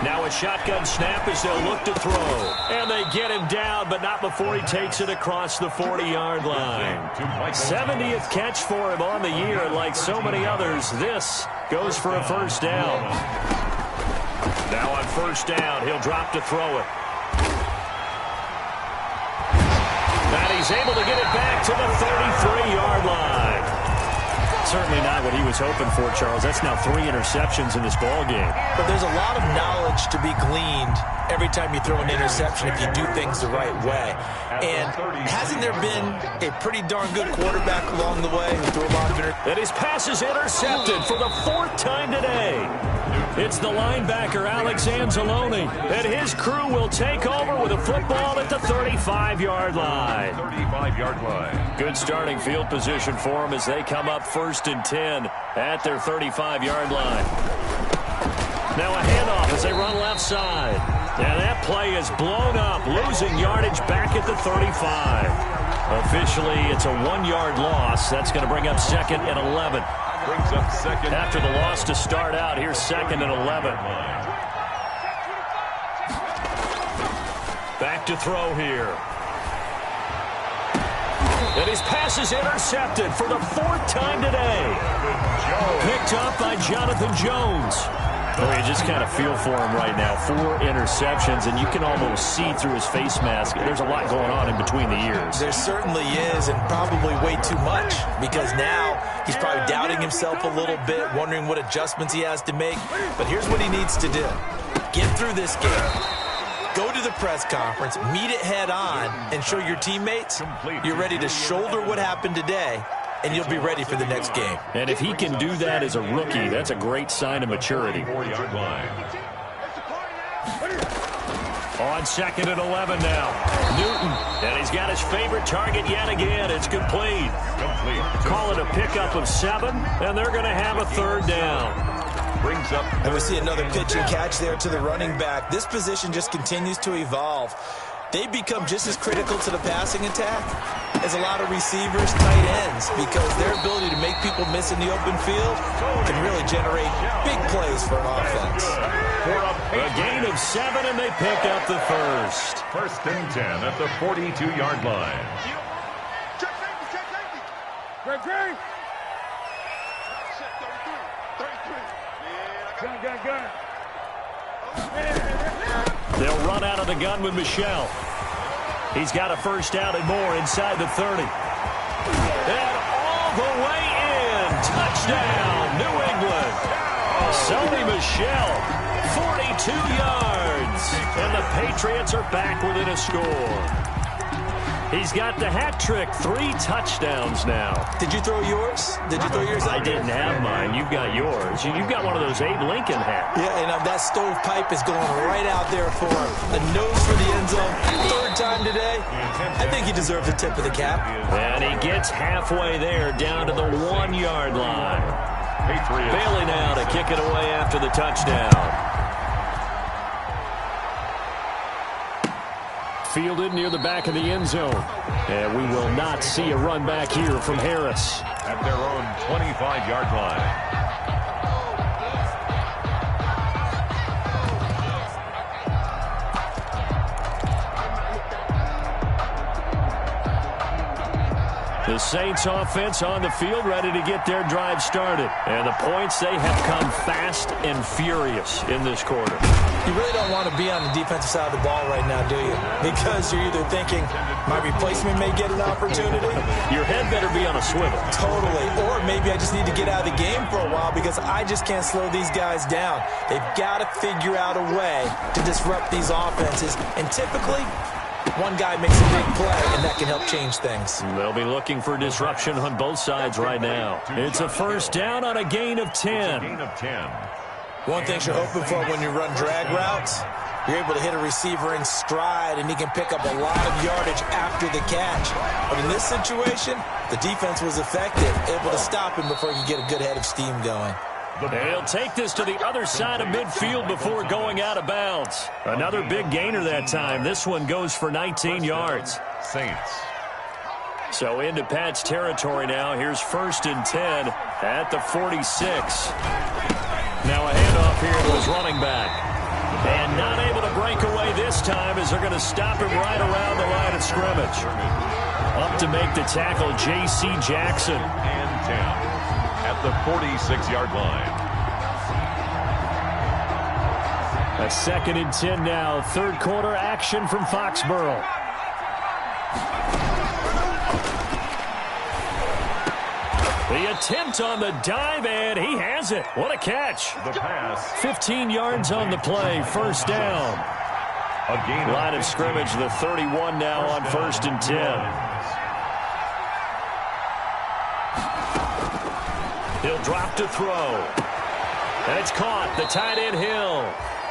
Now a shotgun snap as they'll look to throw. And they get him down, but not before he takes it across the 40-yard line. 70th catch for him on the year, and like so many others, this goes for a first down. Now on first down, he'll drop to throw it. And he's able to get it back to the 33-yard line. Certainly not what he was hoping for, Charles. That's now 3 interceptions in this ball game.
But there's a lot of knowledge to be gleaned every time you throw an interception if you do things the right way. And hasn't there been a pretty darn good quarterback along the way who threw a lot of interceptions?
And his pass is intercepted for the 4th time today. It's the linebacker, Alex Anzalone, and his crew will take over with a football at the 35-yard line.
35-yard line.
Good starting field position for them as they come up 1st and 10 at their 35-yard line. Now a handoff as they run left side. And that play is blown up, losing yardage back at the 35. Officially, it's a 1-yard loss. That's going to bring up 2nd and 11.
Brings up 2nd.
After the loss to start out, here's 2nd and 11. Back to throw here. And his pass is intercepted for the 4th time today. Picked up by Jonathan Jones. Oh, you just kind of feel for him right now. 4 interceptions, and you can almost see through his face mask. There's a lot going on in between the ears.
There certainly is, and probably way too much, because now he's probably doubting himself a little bit, wondering what adjustments he has to make. But here's what he needs to do. Get through this game. Go to the press conference, meet it head on, and show your teammates you're ready to shoulder what happened today, and you'll be ready for the next game.
And if he can do that as a rookie, that's a great sign of maturity.
4-yard line.
On 2nd and 11 now. Newton, and he's got his favorite target yet again. It's complete. Call it a pickup of 7, and they're going to have a 3rd down.
Brings up.
And we see another pitch and catch there to the running back. This position just continues to evolve. They become just as critical to the passing attack as a lot of receivers, tight ends, because their ability to make people miss in the open field can really generate big plays for an offense.
A gain of 7, and they pick up the 1st.
1st and 10 at the 42-yard line.
They'll run out of the gun with Michel. He's got a first down and more inside the 30. And all the way in. Touchdown, New England. Sony Michel, 42 yards. And the Patriots are back within a score. He's got the hat trick, 3 touchdowns now.
Did you throw yours? Did you throw yours out?
I didn't have mine. You've got yours. You've got one of those Abe Lincoln hats.
Yeah, and that stovepipe is going right out there for a nose for the end zone. 3rd time today. I think he deserves a tip of the cap.
And he gets halfway there, down to the 1-yard line. Bailey now to kick it away after the touchdown. fielded near the back of the end zone. And we will not see a run back here from Harris.
At their own 25-yard line.
The Saints offense on the field, ready to get their drive started. And the points, they have come fast and furious in this quarter.
You really don't want to be on the defensive side of the ball right now, do you? Because you're either thinking, my replacement may get an opportunity.
Your head better be on a swivel.
Totally. Or maybe I just need to get out of the game for a while because I just can't slow these guys down. They've got to figure out a way to disrupt these offenses. And typically, one guy makes a big play, and that can help change things.
They'll be looking for disruption on both sides right now. It's a first down on a gain of 10.
One thing you're hoping for when you run drag routes, you're able to hit a receiver in stride, and he can pick up a lot of yardage after the catch. But in this situation, the defense was effective, able to stop him before he could get a good head of steam going.
He'll take this to the other side of midfield before going out of bounds. Another big gainer that time. This one goes for 19 yards.
Saints.
So into Pat's territory now. Here's 1st and 10 at the 46. Now a handoff here to his running back. And not able to break away this time as they're going to stop him right around the line of scrimmage. Up to make the tackle, J.C. Jackson.
And 10. At the 46-yard line.
A 2nd and 10 now. Third quarter action from Foxborough. The attempt on the dive, and he has it. What a catch.
The pass.
15 yards on the play. First down.
A gain of
line of scrimmage, the 31 now on 1st and 10. He'll drop to throw. And it's caught. The tight end Hill.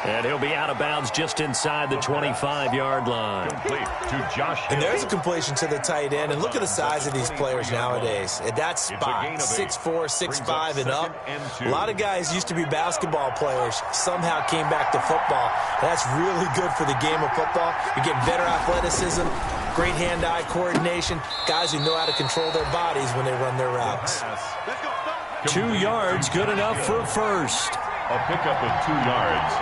And he'll be out of bounds just inside the 25-yard line.
Complete to Josh Hill.
And there's a completion to the tight end. And look at the size of these players nowadays. At that spot, 6'4", 6'5", and up. A lot of guys used to be basketball players. Somehow came back to football. That's really good for the game of football. You're getting better athleticism, great hand-eye coordination, guys who know how to control their bodies when they run their routes.
2 yards, good enough for a first.
A pickup of 2 yards.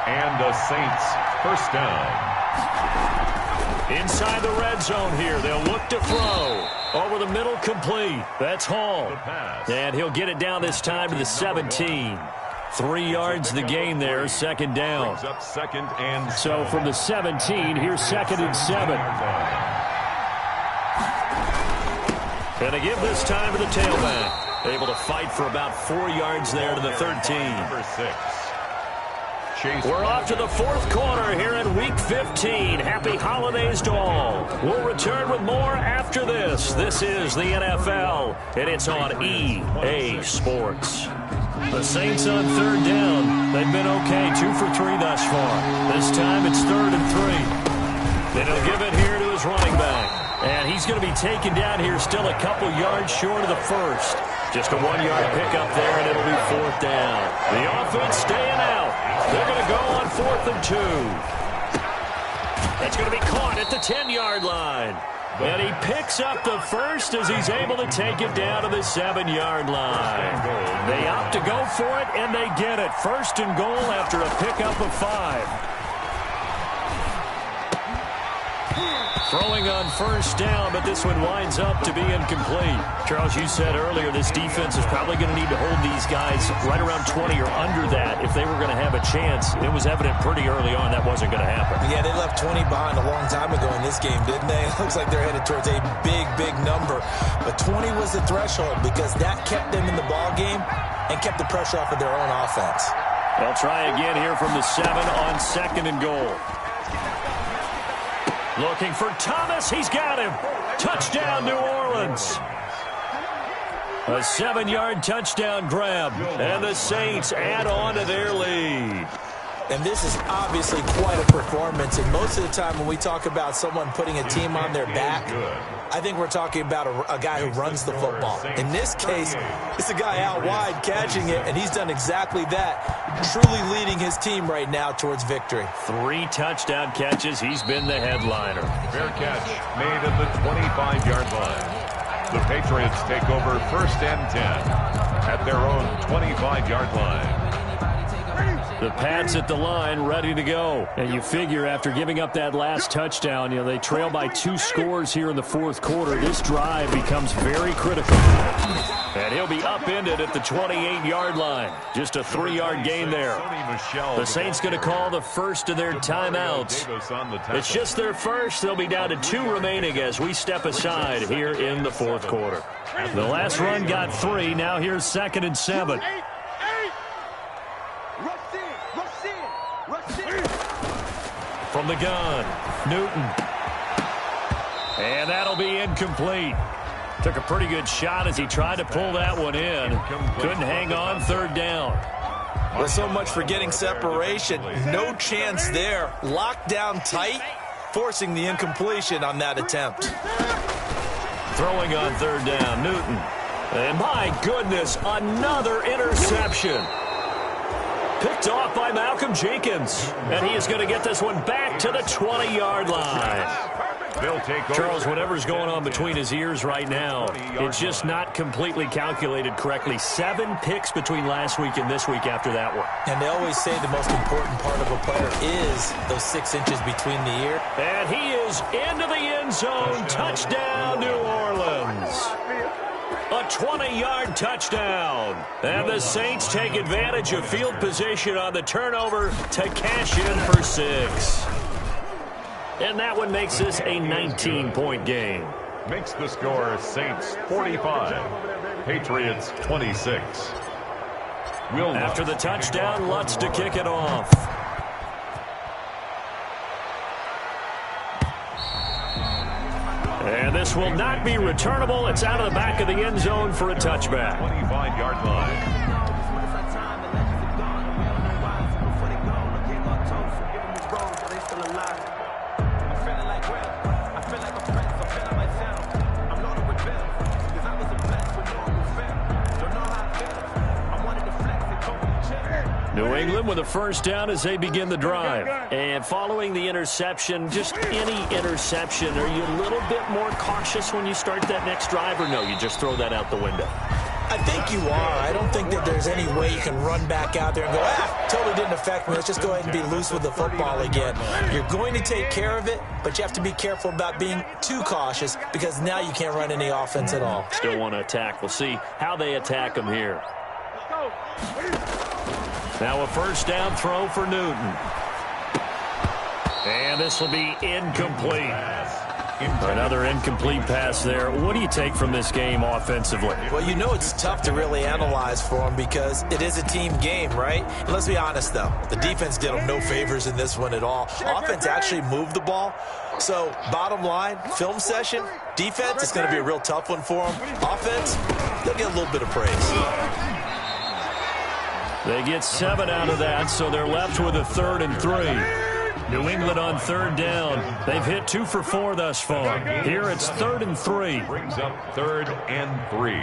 And the Saints first down.
Inside the red zone here. They'll look to throw. Over the middle, complete. That's Hall. And he'll get it down this time to the 17. 3 yards the gain there, 2nd down.
Brings up 2nd and 7.
So from the 17, here's 2nd and 7. And a give this time to the tailback. Able to fight for about 4 yards there to the 13.
Number 6.
We're off to the 4th quarter here in Week 15. Happy holidays to all. We'll return with more after this. This is the NFL, and it's on EA Sports. The Saints on 3rd down. They've been okay, 2 for 3 thus far. This time it's 3rd and 3. Then he'll give it here to his running back. And he's going to be taken down here still a couple yards short of the first. Just a 1-yard pickup there, and it'll be 4th down. The offense staying out. They're going to go on 4th and 2. That's going to be caught at the 10-yard line. And he picks up the first as he's able to take it down to the 7-yard line. They opt to go for it, and they get it. 1st and goal after a pickup of 5. Throwing on 1st down, but this one winds up to be incomplete. Charles, you said earlier this defense is probably going to need to hold these guys right around 20 or under that if they were going to have a chance. It was evident pretty early on that wasn't going to happen. Yeah, they left 20 behind a long time ago in this game, didn't they? It looks like they're headed towards a big, big number. But 20 was the threshold because that kept them in the ball game and kept the pressure off of their own offense. They'll try again here from the 7 on 2nd and goal. Looking for Thomas. He's got him. Touchdown, New Orleans. A 7-yard touchdown grab. And the Saints add on to their lead.
And this is obviously quite a performance. And most of the time when we talk about someone putting a team on their back, I think we're talking about a guy who runs the football. In this case, it's a guy out wide catching it, and he's done exactly that, truly leading his team right now towards victory.
3 touchdown catches. He's been the headliner.
Fair catch made at the 25-yard line. The Patriots take over 1st and 10 at their own 25-yard line.
The Pats at the line, ready to go. And you figure after giving up that last touchdown, they trail by 2 scores here in the 4th quarter. This drive becomes very critical. And he'll be upended at the 28-yard line. Just a 3-yard gain there. The Saints going to call the first of their timeouts. It's just their first. They'll be down to 2 remaining as we step aside here in the 4th quarter. The last run got 3. Now here's 2nd and 7. From the gun, Newton. And that'll be incomplete. Took a pretty good shot as he tried to pull that one in. Couldn't hang on, 3rd down.
Well, so much for getting separation. No chance there. Locked down tight, forcing the incompletion on that attempt.
Throwing on 3rd down, Newton. And my goodness, another interception. Picked off by Malcolm Jenkins. And he is going to get this one back to the 20-yard line. Charles, whatever's going on between his ears right now, it's just not completely calculated correctly. 7 picks between last week and this week after that one.
And they always say the most important part of a player is those 6 inches between the ear.
And he is into the end zone. Touchdown, New Orleans. A 20-yard touchdown. And the Saints take advantage of field position on the turnover to cash in for 6. And that one makes this a 19-point game.
Makes the score Saints 45, Patriots 26.
After the touchdown, Lutz to kick it off. And this will not be returnable. It's out of the back of the end zone for a touchback.
25-yard line.
New England with a 1st down as they begin the drive. And following the interception, just any interception, are you a little bit more cautious when you start that next drive, or no, you just throw that out the window?
I think you are. I don't think that there's any way you can run back out there and go, totally didn't affect me. Let's just go ahead and be loose with the football again. You're going to take care of it, but you have to be careful about being too cautious because now you can't run any offense at all.
Still want to attack. We'll see how they attack them here. Now a 1st down throw for Newton. And this will be incomplete. Another incomplete pass there. What do you take from this game offensively?
Well, you know it's tough to really analyze for them because it is a team game, right? And let's be honest, though. The defense did them no favors in this one at all. Offense actually moved the ball. So, bottom line, film session, defense is going to be a real tough one for them. Offense, they'll get a little bit of praise.
They get 7 out of that, so they're left with a 3rd and 3. New England on 3rd down. They've hit 2 for 4 thus far. Here it's 3rd and 3.
Brings up 3rd and 3.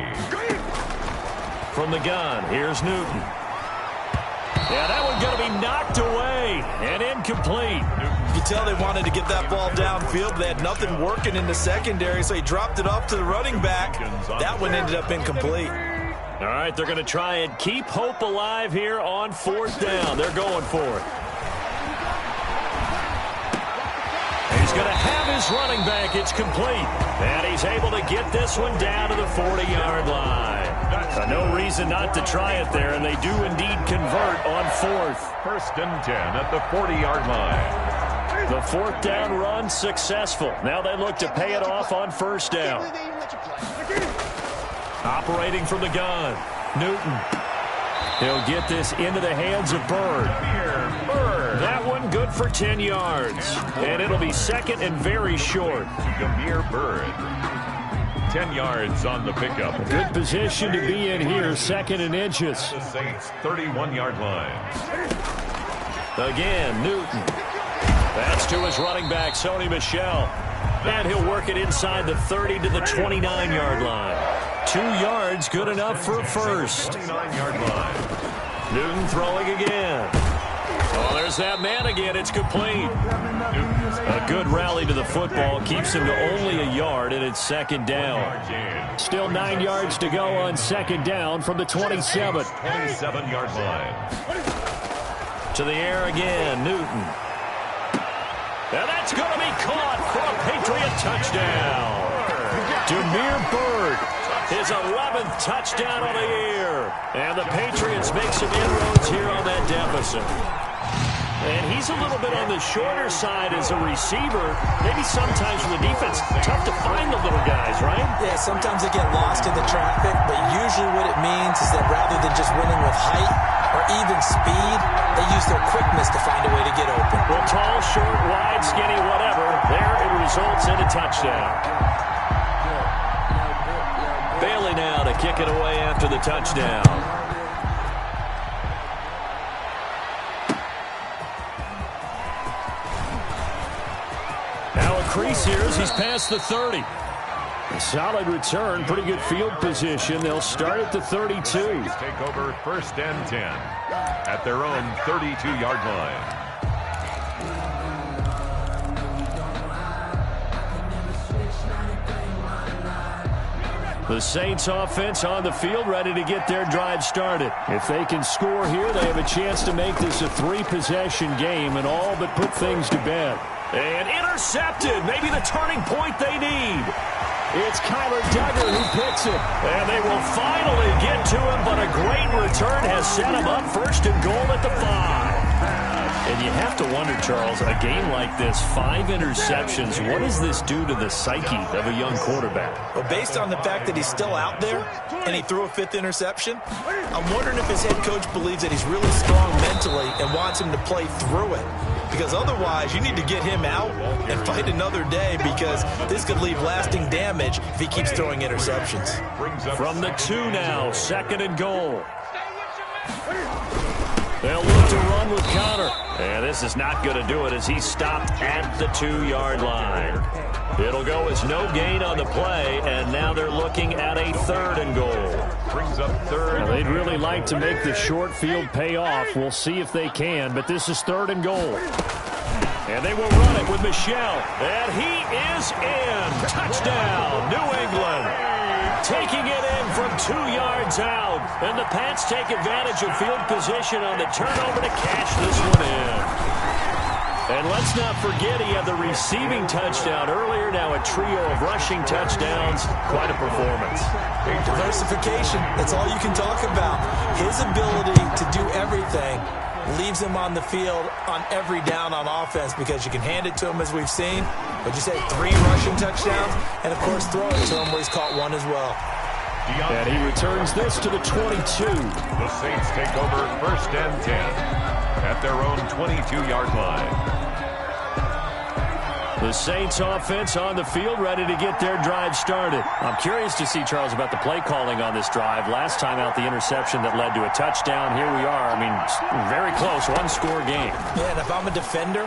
From the gun, here's Newton. Yeah, that one's going to be knocked away and incomplete.
You tell they wanted to get that ball downfield. They had nothing working in the secondary, so he dropped it off to the running back. That one ended up incomplete.
All right, they're going to try and keep hope alive here on 4th down. They're going for it. He's going to have his running back. It's complete. And he's able to get this one down to the 40-yard line. No reason not to try it there, and they do indeed convert on 4th.
1st and 10 at the 40-yard line.
The 4th down run successful. Now they look to pay it off on 1st down. Operating from the gun, Newton. He'll get this into the hands of Bird. That one good for 10 yards. And it'll be 2nd and very short.
Jameer Bird. 10 yards on the pickup.
A good position to be in here, 2nd and inches.
The Saints 31-yard line.
Again, Newton. That's to his running back, Sony Michel. And he'll work it inside the 30 to the 29-yard line. 2 yards, good enough for a first.
29-yard line.
Newton throwing again. Oh, there's that man again. It's complete. A good rally to the football keeps him to only a yard, and it's second down. Still 9 yards to go on second down from the 27.
27-yard line.
To the air again, Newton. And that's going to be caught for a Patriot touchdown. Demir Bird, his 11th touchdown on the year. And the Patriots make some inroads here on that deficit. And he's a little bit on the shorter side as a receiver. Maybe sometimes for the defense, tough to find the little guys, right?
Yeah, sometimes they get lost in the traffic, but usually what it means is that rather than just winning with height or even speed, they use their quickness to find a way to get open.
Well, tall, short, wide, skinny, whatever, there it results in a touchdown. Bailey now to kick it away after the touchdown. Crease here as he's past the 30. A solid return, pretty good field position. They'll start at the 32.
Take over first and 10 at their own 32-yard line.
The Saints offense on the field, ready to get their drive started. If they can score here, they have a chance to make this a 3-possession game and all but put things to bed. And intercepted, maybe the turning point they need. It's Kyler Duggar who picks it. And they will finally get to him, but a great return has set him up first and goal at the 5. And you have to wonder, Charles, a game like this, 5 interceptions, what does this do to the psyche of a young quarterback?
Well, based on the fact that he's still out there and he threw a 5th interception, I'm wondering if his head coach believes that he's really strong mentally and wants him to play through it. Because otherwise, you need to get him out and fight another day, because this could leave lasting damage if he keeps throwing interceptions.
From the 2 now, 2nd and goal. They'll look to run with Connor. And this is not going to do it as he's stopped at the 2-yard line. It'll go as no gain on the play, and now they're looking at a 3rd and goal.
Brings up 3rd.
Now, they'd really like to make the short field pay off. We'll see if they can, but this is 3rd and goal. And they will run it with Michel. And he is in. Touchdown, New England. Taking it in from 2 yards out. And the Pats take advantage of field position on the turnover to cash this one in. And let's not forget he had the receiving touchdown earlier. Now a trio of rushing touchdowns. Quite a performance.
Diversification. That's all you can talk about. His ability to do everything leaves him on the field on every down on offense, because you can hand it to him, as we've seen. But you say 3 rushing touchdowns, and of course throw it to him where he's caught 1 as well.
And he returns this to the 22.
The Saints take over first and 10 at their own 22-yard line.
The Saints offense on the field, ready to get their drive started. I'm curious to see, Charles, about the play calling on this drive. Last time out, the interception that led to a touchdown. Here we are. I mean, very close, 1-score game.
Yeah, and if I'm a defender,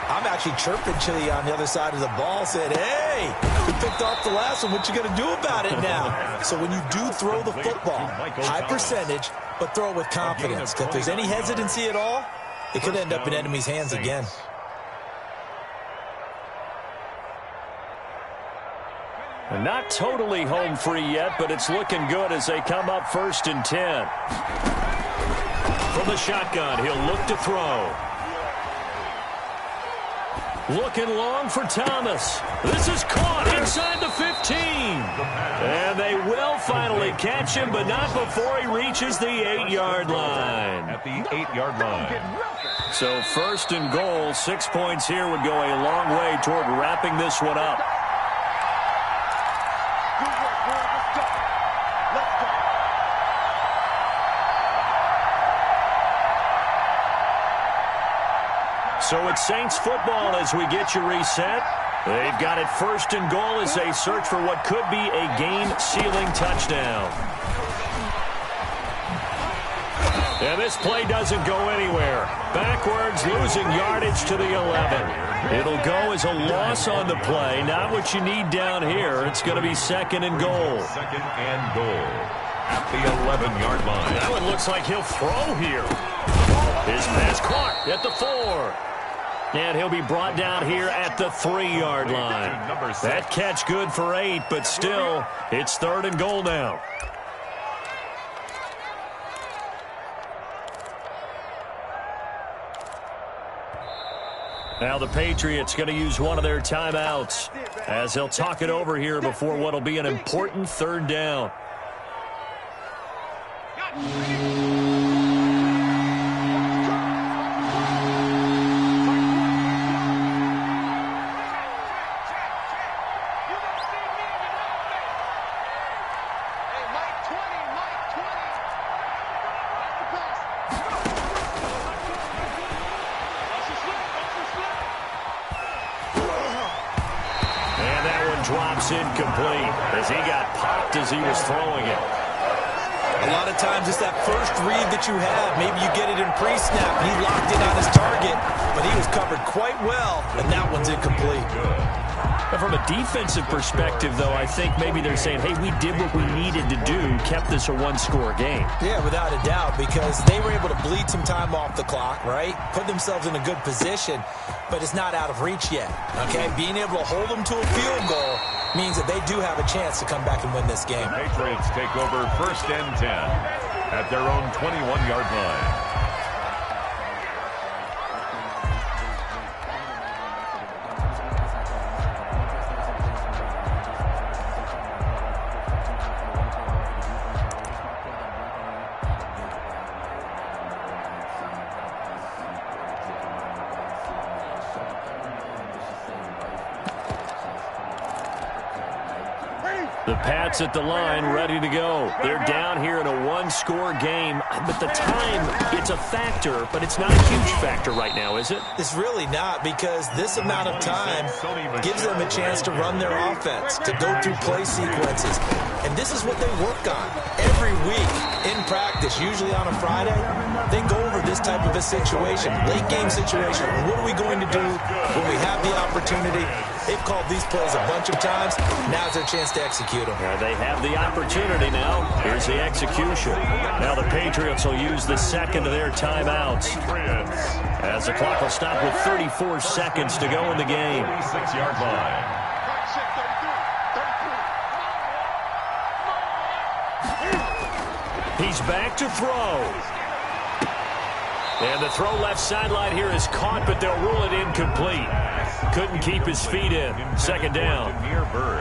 I'm actually chirping to you on the other side of the ball, said, hey, we picked off the last one. What you going to do about it now? So when you do throw the football, high percentage, but throw it with confidence. If there's any hesitancy at all, it could end up in enemy's hands again.
And not totally home free yet, but it's looking good as they come up 1st and 10. From the shotgun, he'll look to throw. Looking long for Thomas. This is caught inside the 15. And they will finally catch him, but not before he reaches the 8-yard line.
At the 8-yard line.
So 1st and goal, 6 points here would go a long way toward wrapping this one up. So it's Saints football as we get you reset. They've got it 1st and goal as they search for what could be a game-sealing touchdown. And this play doesn't go anywhere. Backwards, losing yardage to the 11. It'll go as a loss on the play. Not what you need down here. It's going to be second and goal.
Second and goal at the 11-yard line.
That one looks like he'll throw here. His pass caught at the 4. And he'll be brought down here at the 3-yard line. That catch good for 8, but still, it's third and goal now. Now the Patriots going to use one of their timeouts as they'll talk it over here before what will be an important third down. Drops incomplete as he got popped as he was throwing it.
A lot of times it's that first read that you have. Maybe you get it in pre-snap. He locked in on his target, but he was covered quite well, and that one's incomplete.
But from a defensive perspective, though, I think maybe they're saying, hey, we did what we needed to do, kept this a one-score game.
Yeah, without a doubt, because they were able to bleed some time off the clock, right? Put themselves in a good position, but it's not out of reach yet, okay? Being able to hold them to a field goal means that they do have a chance to come back and win this game.
The Patriots take over first and 10 at their own 21-yard line.
The Pats at the line, ready to go. They're down here in a one-score game, but the time, it's a factor, but it's not a huge factor right now, is it?
It's really not, because this amount of time gives them a chance to run their offense, to go through play sequences. And this is what they work on every week in practice, usually on a Friday. They go over this type of a situation, late-game situation. What are we going to do when we have the opportunity? They've called these plays a bunch of times. Now's their chance to execute them.
Yeah, they have the opportunity now. Here's the execution. Now the Patriots will use the second of their timeouts, as the clock will stop with 34 seconds to go in the game.
36-yard line.
He's back to throw. And the throw left sideline here is caught, but they'll rule it incomplete. Couldn't keep his feet in. Second down.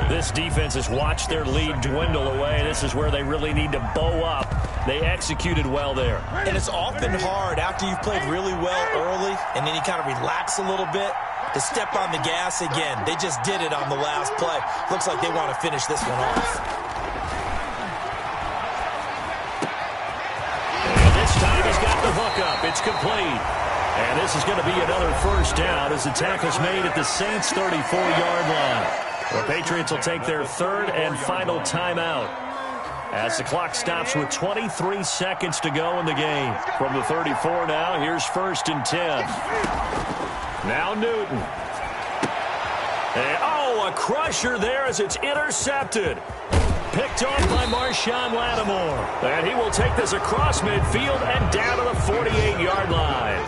This defense has watched their lead dwindle away. This is where they really need to bow up. They executed well there.
And it's often hard after you've played really well early and then you kind of relax a little bit to step on the gas again. They just did it on the last play. Looks like they want to finish this one off.
And this time he's got the hook up. It's complete. And this is going to be another first down as the tackle's made at the Saints' 34-yard line. The Patriots will take their third and final timeout as the clock stops with 23 seconds to go in the game. From the 34 now, here's first and 10. Now Newton. And, oh, a crusher there as it's intercepted. Picked off by Marshawn Lattimore. And he will take this across midfield and down to the 48-yard line.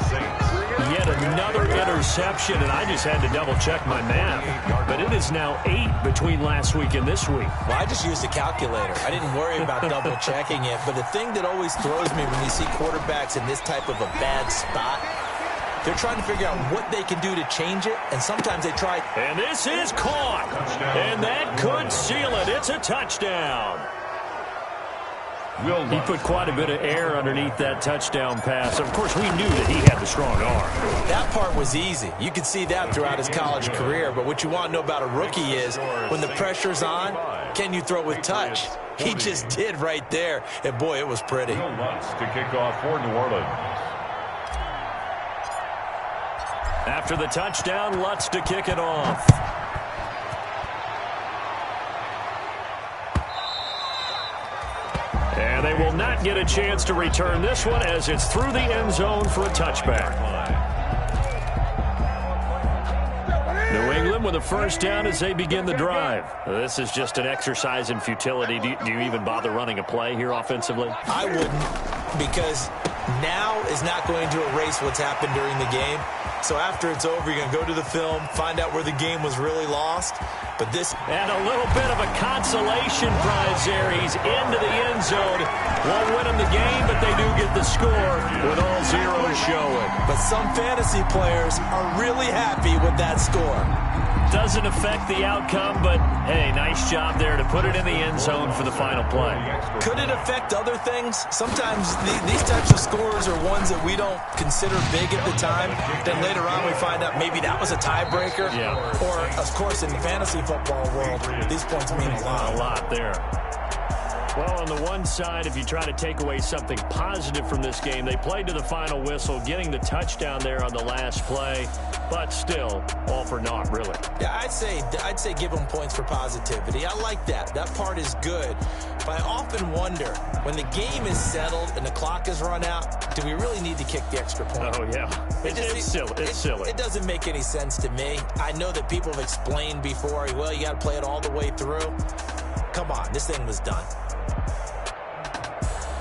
Yet another interception, and I just had to double-check my math. But it is now 8 between last week and this week.
Well, I just used a calculator. I didn't worry about double-checking it. But the thing that always throws me when you see quarterbacks in this type of a bad spot, they're trying to figure out what they can do to change it, and sometimes they try.
And this is caught, and that could seal it. It's a touchdown. He put quite a bit of air underneath that touchdown pass. Of course, we knew that he had the strong arm.
That part was easy. You could see that throughout his college career, but what you want to know about a rookie is when the pressure's on, can you throw with touch? He just did right there, and boy, it was pretty.
To kick off for New Orleans.
After the touchdown, Lutz to kick it off. And they they will not get a chance to return this one as it's through the end zone for a touchback. New England with a first down as they begin the drive. This is just an exercise in futility. Do you even bother running a play here offensively?
I wouldn't, because now is not going to erase what's happened during the game. So after it's over, you're going to go to the film, find out where the game was really lost. But this...
And a little bit of a consolation prize there. He's into the end zone. Won't win him the game, but they do get the score with all zeros showing.
But some fantasy players are really happy with that score.
Doesn't affect the outcome, but, hey, nice job there to put it in the end zone for the final play.
Could it affect other things? Sometimes these types of scores are ones that we don't consider big at the time. Then later on we find out maybe that was a tiebreaker.
Yeah.
Or, of course, in the fantasy football world, these points mean a lot.
A lot there. Well, on the one side, if you try to take away something positive from this game, they played to the final whistle, getting the touchdown there on the last play, but still, all for naught, really.
Yeah, I'd say give them points for positivity. I like that. That part is good. But I often wonder, when the game is settled and the clock is run out, do we really need to kick the extra point?
Oh, yeah. It's silly. It's silly.
It doesn't make any sense to me. I know that people have explained before, well, you got to play it all the way through. Come on, this thing was done.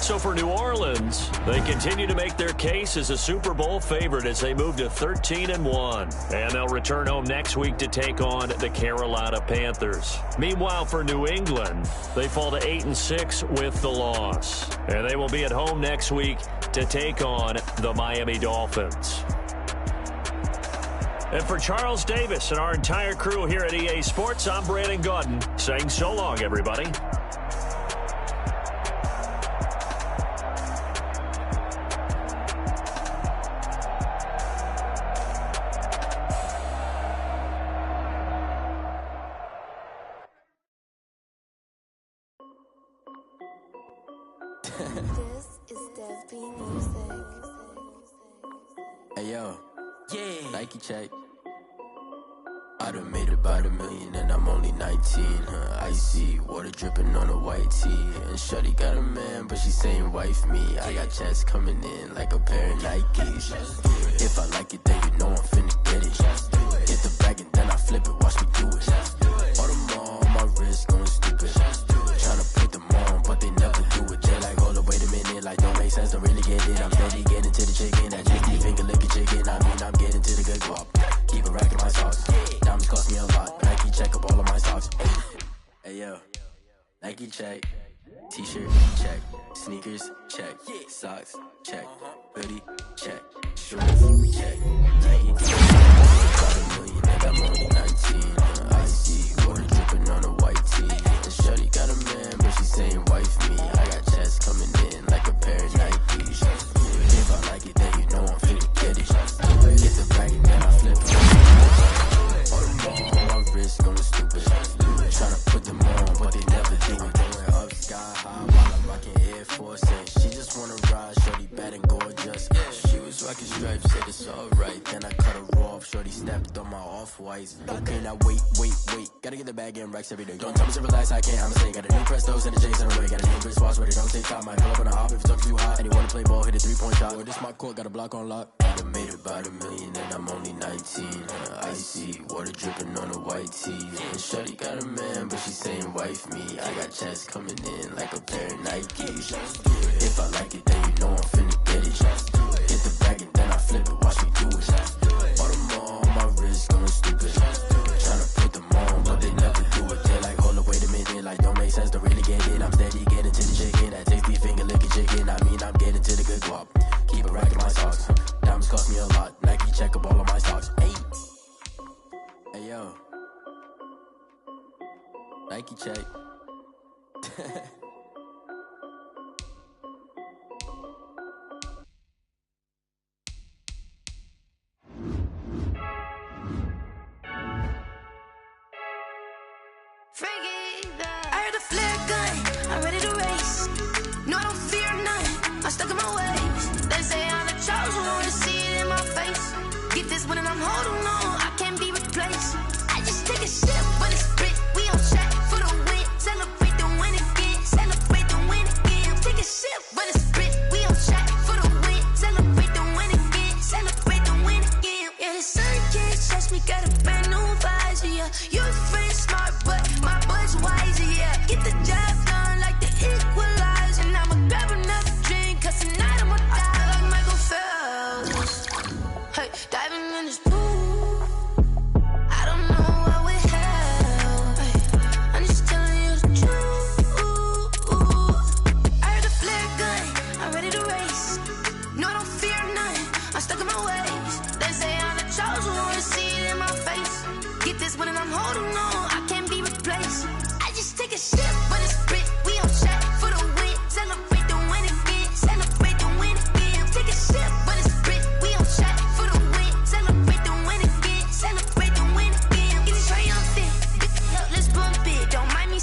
So for New Orleans, they continue to make their case as a Super Bowl favorite as they move to 13-1. And they'll return home next week to take on the Carolina Panthers. Meanwhile, for New England, they fall to 8-6 with the loss. And they will be at home next week to take on the Miami Dolphins. And for Charles Davis and our entire crew here at EA Sports, I'm Brandon Gaudin saying so long, everybody.
This is Dev B Music.
Hey yo, yeah, Nike check. I done made about $1 million and I'm only 19. Icy water dripping on a white tee. And shorty got a man, but she saying wife me. I got checks coming in like a pair of Nikes. If I like it, then you know I'm finna get it. Get the bag and then I flip it, watch me do it. All on my wrist going stupid. Tryna put them on, but they never do it. They like, hold up, wait a minute, like don't make sense, don't really get it. I'm steady getting to the chicken, that chicken finger licking chicken. I mean, I'm getting to the good guap. Keep a rack in my socks. Diamonds cost me a lot. Nike check up all of my socks. Hey yo, Nike check. T-shirt check. Sneakers check. Socks check. Hoodie check. Shorts check. Nike check. Got $1 million and I'm only 19. I see water dripping on a white tee. And shorty got a man, but she saying wife me. I got checks coming in like a pair of Nikes. If I like it, then you know I'm finna get it. Get the bag and then I flip it. All my wrist going stupid. Tryna put them on, but they never do it. Going up sky high while I'm rocking Air Force. She just wanna ride, shorty bad and gorgeous. She was rocking stripes, said it's alright. Then I cut her off, shorty snapped on my off-whites. Okay, now wait. Gotta get the bag and racks every day. Don't tell me to relax, I can't, I'ma say. Got a new Prestos and a J's in the way. Got a new Chris Foss, but it don't take time. Might pull up on a hop if it's up too hot. And you wanna play ball, hit a 3-point shot. Or this my court, got a block on lock. I made about $1 million and I'm only 19. Icy water dripping on a white tee. And shorty got a man, but she saying wife me. I got checks coming in like a pair of Nikes. If I like it, then you know I'm finna get it. Hit the bag and then I flip it, watch me do it. All my wrist going stupid. Tryna put them on, but they never do it. They like, hold up, wait a minute, like don't make sense, don't really get it. I'm steady getting to the chicken, that tasty finger licking chicken. I mean, I'm getting to the good guap. Keep a rack in my socks. Diamonds cost me a lot. Nike check up all of my socks. Hey yo, Nike check.
I heard a flare gun, I'm ready to race. No, I don't fear none, I'm stuck in my ways. They say I'm the chosen one, see it in my face. Get this one and I'm holding on, I can't be replaced. I just take a sip, but it's split. We on track for the win. Celebrate the win again, celebrate the win again. Take a sip.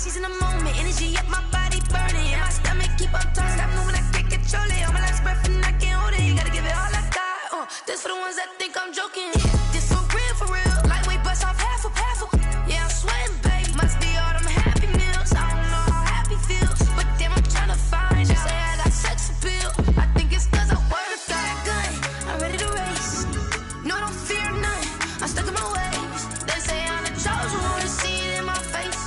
seize in the moment. Energy up, my body burning. And my stomach keep up tight. Stop moving, I can't control it. On my last breath and I can't hold it. You gotta give it all I got. This for the ones that think I'm joking. This for real, for real. Lightweight bust off half a. Yeah, I'm sweating, babe. Must be all them happy meals. I don't know how happy feels. But damn, I'm tryna find. She say I got sex appeal. I think it's cause I work that gun. I'm ready to race. No, I don't fear none. I'm stuck in my ways. They say I'm the chosen one. See it in my face.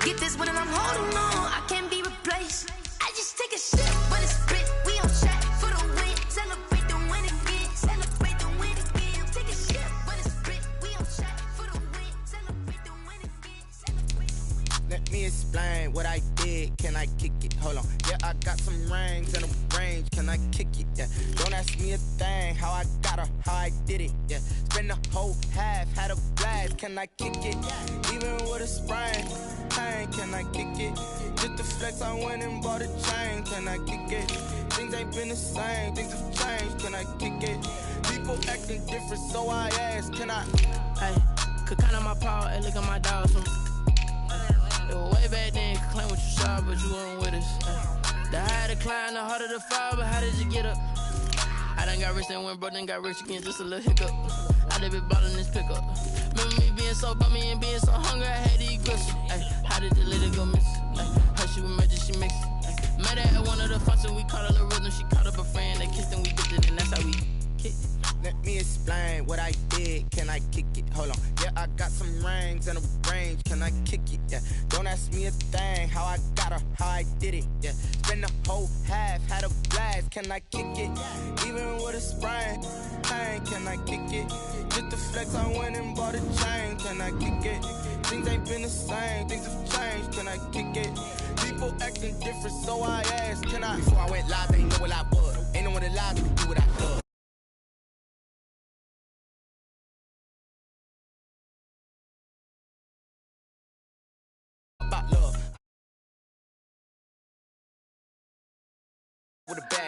Get this one and I'm holding on. I can't be replaced. I just take a shit when it's split. We on track for the win. Celebrate the win again. Celebrate the win again. Take a shit when it's split. We on track for the win. Celebrate the win again. Celebrate the win.
Let me explain what I did. Can I kick it? Hold on. Yeah, I got some rings and a range. Can I kick it? Yeah. Don't ask me a thing. How I got her, how I did it. Yeah. Spend the whole half, had a blast. Can I kick it? Even with a sprain. Pain, can I kick it? Just to flex, I went and bought a chain. Can I kick it? Things ain't been the same. Things have changed. Can I kick it? People acting different, so I ask. Can I?
Hey, could count on my power and look at my dogs. It was way back then, could claim what you saw, but you weren't with us. The higher the climb, the harder the fall, but how did you get up? I done got rich and went broke, then got rich again, just a little hiccup. I done been ballin' this pickup. Remember me being so bummy and being so hungry, I had to eat gristle. How did the lady go miss? Her she was magic, she mixed it. Met her at one of the functions, we caught a little rhythm, she caught up a friend, they kissed and we dipped it, and that's how we kicked it.
Let me explain what I did. Can I kick it? Hold on. Yeah, I got some rings and a range. Can I kick it? Yeah. Don't ask me a thing. How I got her, how I did it. Yeah. Spend the whole half, had a blast. Can I kick it? Even with a sprain. Pain, can I kick it? Just to flex, I went and bought a chain. Can I kick it? Things ain't been the same. Things have changed. Can I kick it? People acting different, so I asked. Can I? Before I went live, they ain't know what I was. Ain't no one alive to do what I love. About love with a bad